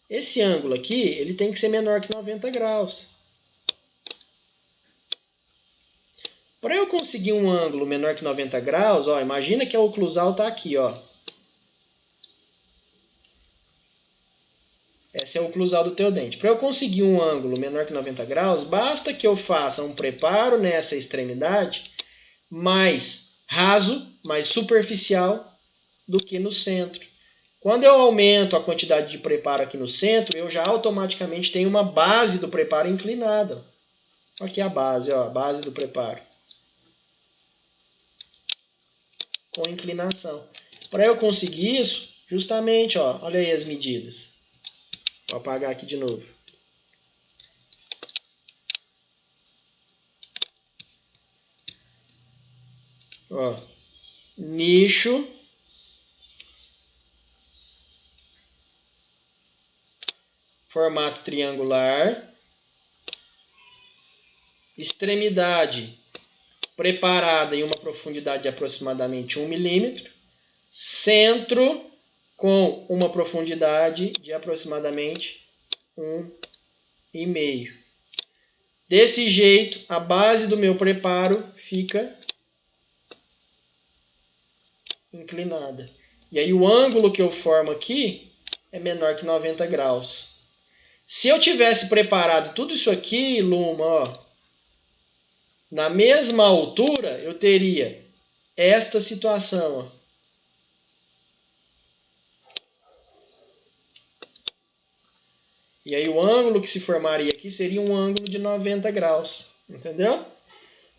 Esse ângulo aqui, ele tem que ser menor que 90 graus. Para eu conseguir um ângulo menor que 90 graus, ó, imagina que a oclusal está aqui, ó. Essa é a oclusal do teu dente. Para eu conseguir um ângulo menor que 90 graus, basta que eu faça um preparo nessa extremidade mais raso, mais superficial do que no centro. Quando eu aumento a quantidade de preparo aqui no centro, eu já automaticamente tenho uma base do preparo inclinada. Aqui a base, ó, a base do preparo. Com inclinação. Para eu conseguir isso, justamente, ó, olha aí as medidas. Vou apagar aqui de novo. Ó, nicho, formato triangular, extremidade preparada em uma profundidade de aproximadamente 1 milímetro, centro com uma profundidade de aproximadamente 1,5. Desse jeito, a base do meu preparo fica inclinada. E aí o ângulo que eu formo aqui é menor que 90 graus. Se eu tivesse preparado tudo isso aqui, Luma, ó, na mesma altura, eu teria esta situação, ó. E aí o ângulo que se formaria aqui seria um ângulo de 90 graus. Entendeu?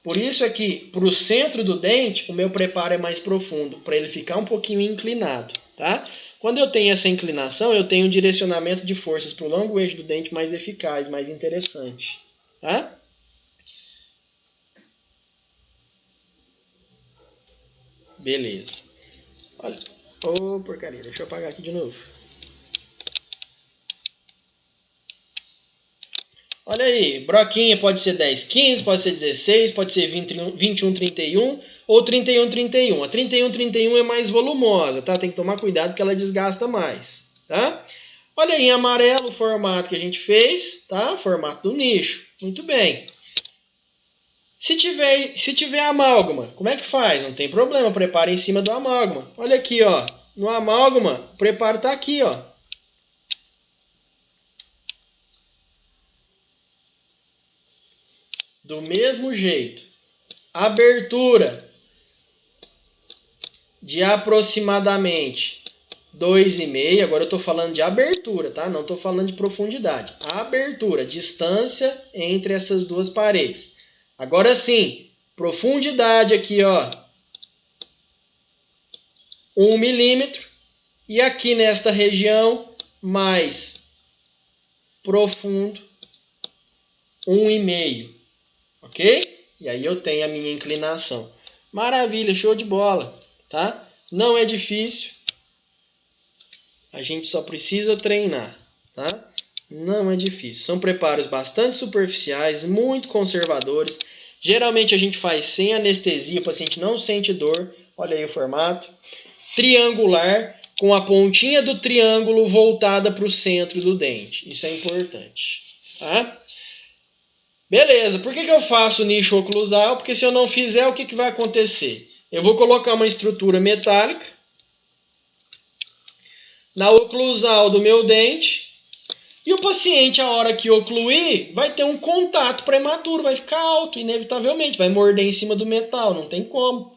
Por isso é que, para o centro do dente, o meu preparo é mais profundo, para ele ficar um pouquinho inclinado. Tá? Quando eu tenho essa inclinação, eu tenho um direcionamento de forças para o longo eixo do dente mais eficaz, mais interessante. Tá? Beleza. Olha. Ô, porcaria. Deixa eu apagar aqui de novo. Olha aí, broquinha pode ser 10,15, pode ser 16, pode ser 21,31 ou 31,31. A 31,31 é mais volumosa, tá? Tem que tomar cuidado porque ela desgasta mais, tá? Olha aí em amarelo o formato que a gente fez, tá? Formato do nicho. Muito bem. Se tiver amálgama, como é que faz? Não tem problema, prepara em cima do amálgama. Olha aqui, ó. No amálgama, o preparo está aqui, ó. Do mesmo jeito. Abertura de aproximadamente 2,5. Agora eu estou falando de abertura, tá? Não estou falando de profundidade. A abertura, distância entre essas duas paredes. Agora sim, profundidade aqui, ó. 1 milímetro. E aqui nesta região, mais profundo, 1,5. Ok? E aí eu tenho a minha inclinação. Maravilha, show de bola. Tá? Não é difícil. A gente só precisa treinar. Tá? Não é difícil. São preparos bastante superficiais, muito conservadores. Geralmente a gente faz sem anestesia, o paciente não sente dor. Olha aí o formato. Triangular, com a pontinha do triângulo voltada para o centro do dente. Isso é importante. Tá? Beleza, por que eu faço nicho oclusal? Porque se eu não fizer, o que vai acontecer? Eu vou colocar uma estrutura metálica na oclusal do meu dente e o paciente, a hora que ocluir, vai ter um contato prematuro, vai ficar alto, inevitavelmente, vai morder em cima do metal, não tem como.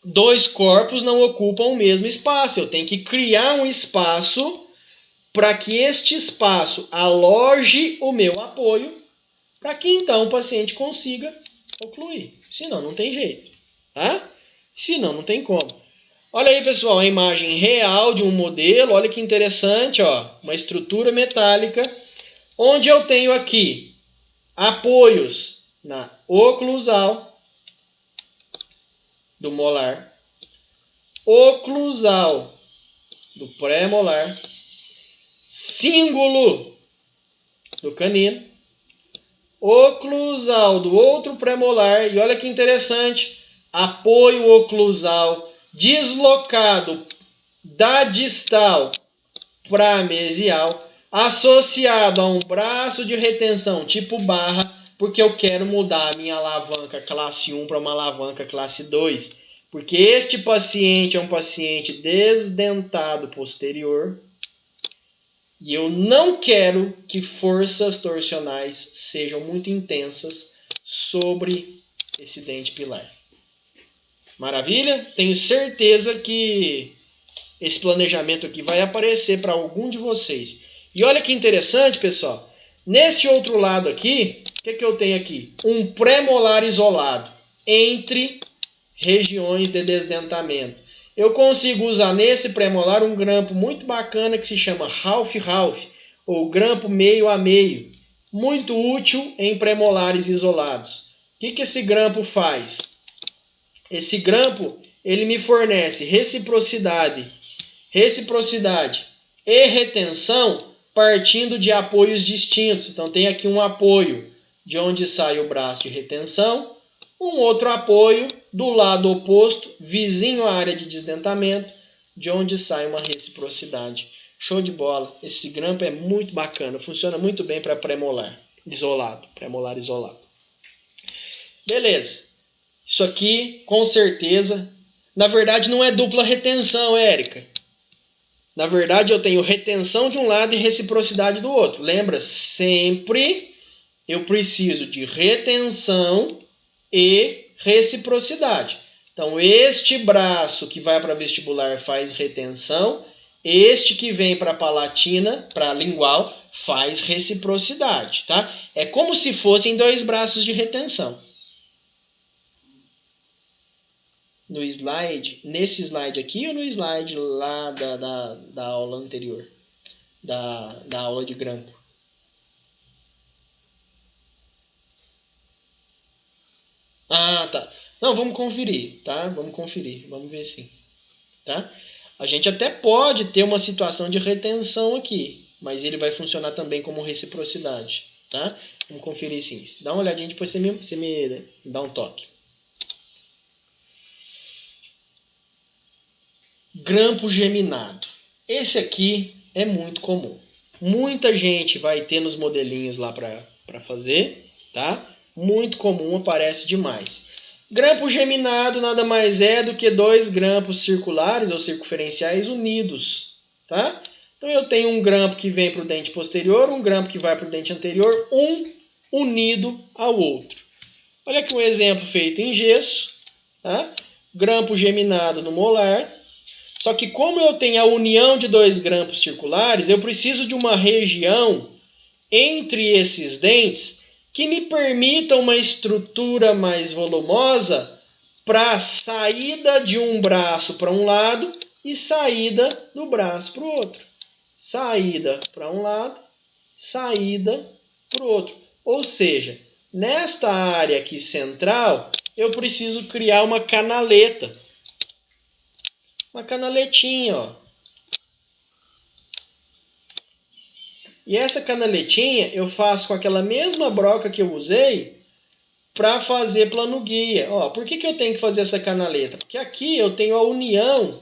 Dois corpos não ocupam o mesmo espaço, eu tenho que criar um espaço para que este espaço aloje o meu apoio, para que então o paciente consiga ocluir. Senão não tem jeito. Tá? Senão não tem como. Olha aí, pessoal, a imagem real de um modelo. Olha que interessante, ó, uma estrutura metálica, onde eu tenho aqui apoios na oclusal do molar, oclusal do pré-molar, cíngulo do canino, oclusal do outro pré-molar, e olha que interessante, apoio oclusal deslocado da distal para a mesial, associado a um braço de retenção tipo barra, porque eu quero mudar a minha alavanca classe 1 para uma alavanca classe 2, porque este paciente é um paciente desdentado posterior, e eu não quero que forças torsionais sejam muito intensas sobre esse dente pilar. Maravilha? Tenho certeza que esse planejamento aqui vai aparecer para algum de vocês. E olha que interessante, pessoal. Nesse outro lado aqui, o que eu tenho aqui? Um pré-molar isolado entre regiões de desdentamento. Eu consigo usar nesse pré-molar um grampo muito bacana que se chama half-half, ou grampo meio a meio. Muito útil em pré-molares isolados. O que esse grampo faz? Esse grampo ele me fornece reciprocidade e retenção partindo de apoios distintos. Então tem aqui um apoio de onde sai o braço de retenção, um outro apoio do lado oposto, vizinho à área de desdentamento, de onde sai uma reciprocidade. Show de bola. Esse grampo é muito bacana, funciona muito bem para pré-molar isolado, pré-molar isolado. Beleza. Isso aqui, com certeza, na verdade não é dupla retenção, Érica. Na verdade eu tenho retenção de um lado e reciprocidade do outro. Lembra? Sempre eu preciso de retenção e reciprocidade. Então, este braço que vai para vestibular faz retenção, este que vem para palatina, para lingual, faz reciprocidade, tá? É como se fossem dois braços de retenção. No slide, nesse slide aqui ou no slide lá da aula anterior? Da aula de grampo? Ah, tá. Não, vamos conferir, tá? Vamos conferir, vamos ver sim, tá? A gente até pode ter uma situação de retenção aqui, mas ele vai funcionar também como reciprocidade, tá? Vamos conferir sim. Dá uma olhadinha, depois você me dá um toque. Grampo geminado. Esse aqui é muito comum. Muita gente vai ter nos modelinhos lá para fazer, tá? Muito comum, aparece demais. Grampo geminado nada mais é do que dois grampos circulares ou circunferenciais unidos, tá? Então eu tenho um grampo que vem para o dente posterior, um grampo que vai para o dente anterior, um unido ao outro. Olha aqui um exemplo feito em gesso, tá? Grampo geminado no molar. Só que como eu tenho a união de dois grampos circulares, eu preciso de uma região entre esses dentes que me permita uma estrutura mais volumosa para saída de um braço para um lado e saída do braço para o outro. Saída para um lado, saída para o outro. Ou seja, nesta área aqui central, eu preciso criar uma canaleta. Uma canaletinha, ó. E essa canaletinha eu faço com aquela mesma broca que eu usei para fazer plano guia. Ó, por que eu tenho que fazer essa canaleta? Porque aqui eu tenho a união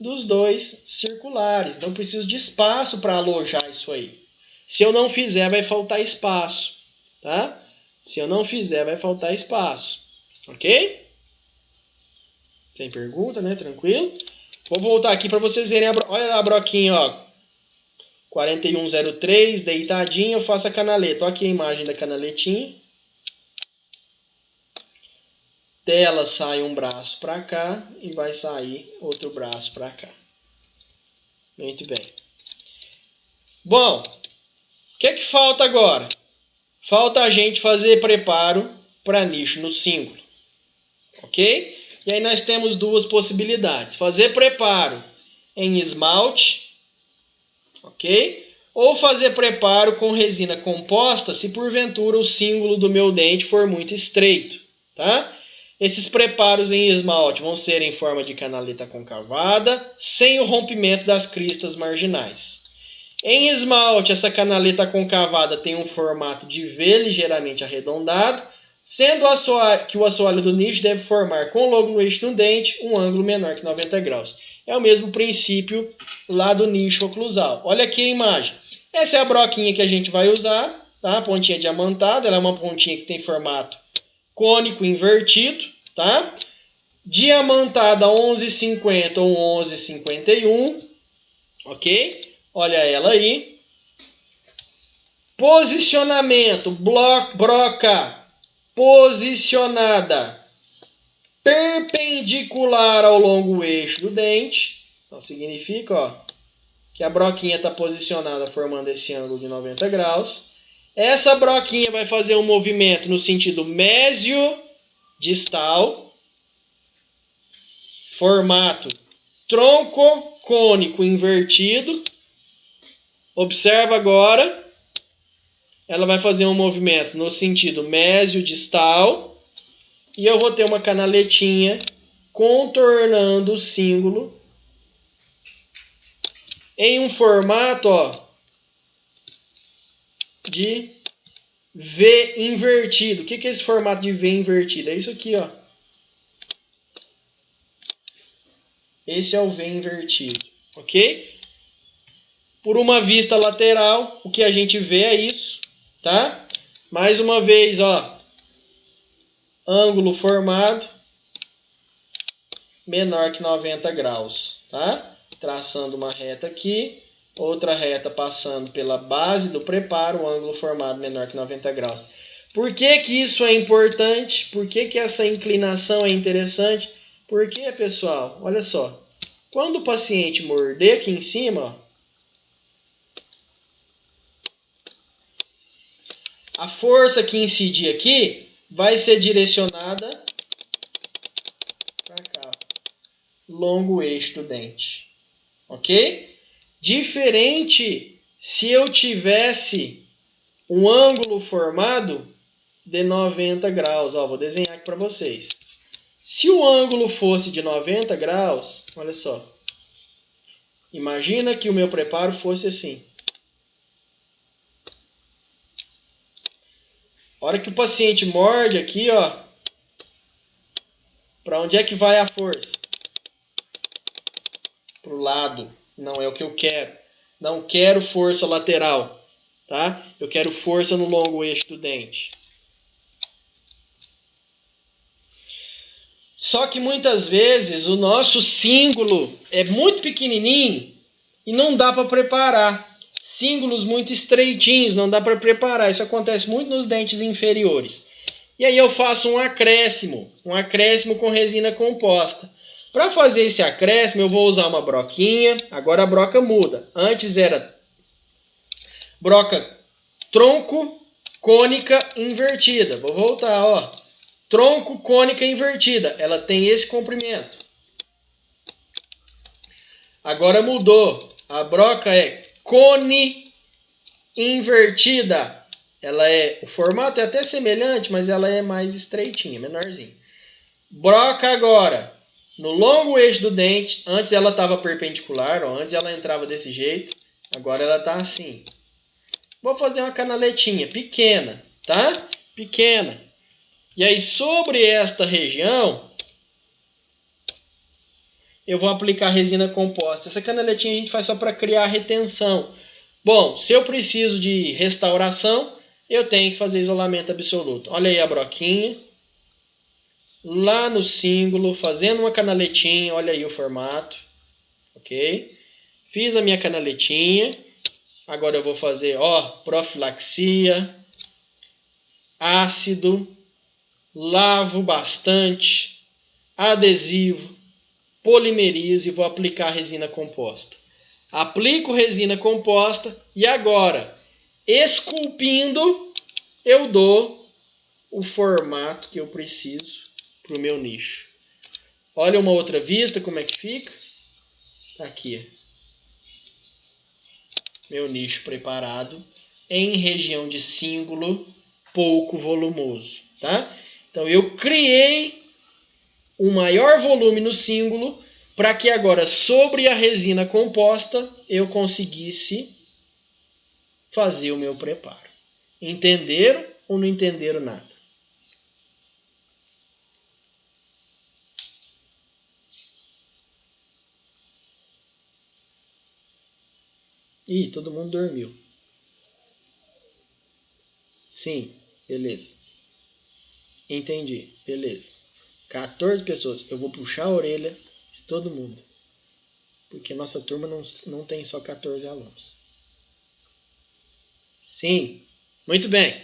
dos dois circulares. Então eu preciso de espaço para alojar isso aí. Se eu não fizer, vai faltar espaço, tá? Se eu não fizer, vai faltar espaço. Ok? Sem pergunta, né? Tranquilo? Vou voltar aqui para vocês verem. Olha a broquinha, ó. 4103, deitadinha, eu faço a canaleta. Olha aqui a imagem da canaletinha. Dela sai um braço para cá e vai sair outro braço para cá. Muito bem. Bom, o que falta agora? Falta a gente fazer preparo para nicho no símbolo. Ok? E aí nós temos duas possibilidades. Fazer preparo em esmalte, ok? Ou fazer preparo com resina composta se porventura o símbolo do meu dente for muito estreito, tá? Esses preparos em esmalte vão ser em forma de canaleta concavada, sem o rompimento das cristas marginais. Em esmalte, essa canaleta concavada tem um formato de V ligeiramente arredondado, sendo que o assoalho do nicho deve formar com o logo no eixo do dente um ângulo menor que 90 graus. É o mesmo princípio lá do nicho oclusal. Olha aqui a imagem. Essa é a broquinha que a gente vai usar, tá? A pontinha diamantada, ela é uma pontinha que tem formato cônico invertido, tá? Diamantada 11,50 ou 11,51, ok? Olha ela aí. Posicionamento, broca posicionada perpendicular ao longo eixo do dente. Então significa, ó, que a broquinha está posicionada formando esse ângulo de 90 graus. Essa broquinha vai fazer um movimento no sentido mesiodistal. Formato tronco cônico invertido. Observa agora. Ela vai fazer um movimento no sentido mesiodistal. E eu vou ter uma canaletinha contornando o símbolo em um formato, ó, de V invertido. O que é esse formato de V invertido? É isso aqui, ó. Esse é o V invertido, ok? Por uma vista lateral, o que a gente vê é isso, tá? Mais uma vez, ó. Ângulo formado menor que 90 graus, tá? Traçando uma reta aqui, outra reta passando pela base do preparo, o ângulo formado menor que 90 graus. Por que que isso é importante? Por que que essa inclinação é interessante? Porque, pessoal, olha só, quando o paciente morder aqui em cima, ó, a força que incidir aqui vai ser direcionada para cá, longo eixo do dente, ok? Diferente se eu tivesse um ângulo formado de 90 graus, ó, vou desenhar aqui para vocês. Se o ângulo fosse de 90 graus, olha só, imagina que o meu preparo fosse assim. A hora que o paciente morde aqui, ó, para onde é que vai a força? Para o lado, não é o que eu quero. Não quero força lateral, tá? Eu quero força no longo eixo do dente. Só que muitas vezes o nosso cíngulo é muito pequenininho e não dá para preparar. Cíngulos muito estreitinhos, não dá para preparar. Isso acontece muito nos dentes inferiores. E aí eu faço um acréscimo com resina composta. Para fazer esse acréscimo, eu vou usar uma broquinha. Agora a broca muda. Antes era broca tronco, cônica, invertida. Vou voltar, ó. Tronco, cônica, invertida. Ela tem esse comprimento. Agora mudou. A broca é cone invertida. O formato é até semelhante, mas ela é mais estreitinha, menorzinha. Broca agora no longo eixo do dente. Antes ela estava perpendicular, ó, antes ela entrava desse jeito. Agora ela está assim. Vou fazer uma canaletinha pequena, tá? Pequena. E aí sobre esta região eu vou aplicar resina composta. Essa canaletinha a gente faz só para criar retenção. Bom, se eu preciso de restauração, eu tenho que fazer isolamento absoluto. Olha aí a broquinha. Lá no cíngulo, fazendo uma canaletinha. Olha aí o formato. Ok? Fiz a minha canaletinha. Agora eu vou fazer, ó, profilaxia. Ácido. Lavo bastante. Adesivo. Polimerizo e vou aplicar resina composta. Aplico resina composta e agora, esculpindo, eu dou o formato que eu preciso para o meu nicho. Olha uma outra vista como é que fica. Tá aqui. Meu nicho preparado em região de cíngulo pouco volumoso. Tá? Então eu criei um maior volume no cíngulo para que agora sobre a resina composta eu conseguisse fazer o meu preparo. Entenderam ou não entenderam nada? Ih, todo mundo dormiu. Sim, beleza. Entendi, beleza. 14 pessoas. Eu vou puxar a orelha de todo mundo. Porque nossa turma não tem só 14 alunos. Sim, muito bem.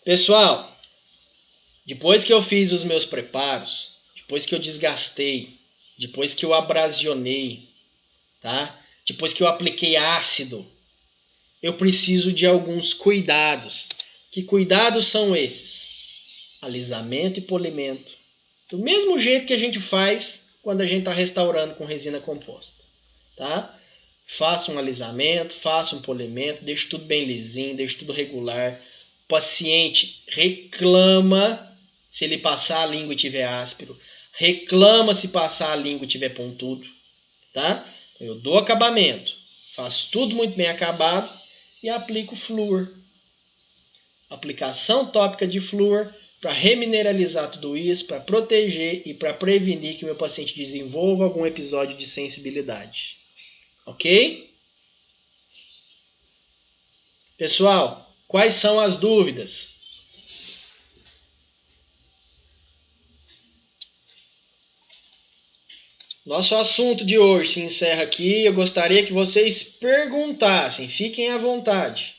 Pessoal, depois que eu fiz os meus preparos, depois que eu desgastei, depois que eu abrasionei, tá? Depois que eu apliquei ácido, eu preciso de alguns cuidados. Que cuidados são esses? Alisamento e polimento. Do mesmo jeito que a gente faz quando a gente está restaurando com resina composta. Tá? Faça um alisamento, faça um polimento, deixe tudo bem lisinho, deixe tudo regular. O paciente reclama se ele passar a língua e tiver áspero. Reclama se passar a língua e tiver pontudo. Tá? Eu dou acabamento, faço tudo muito bem acabado e aplico flúor. Aplicação tópica de flúor para remineralizar tudo isso, para proteger e para prevenir que o meu paciente desenvolva algum episódio de sensibilidade. Ok? Pessoal, quais são as dúvidas? Nosso assunto de hoje se encerra aqui. Eu gostaria que vocês perguntassem. Fiquem à vontade.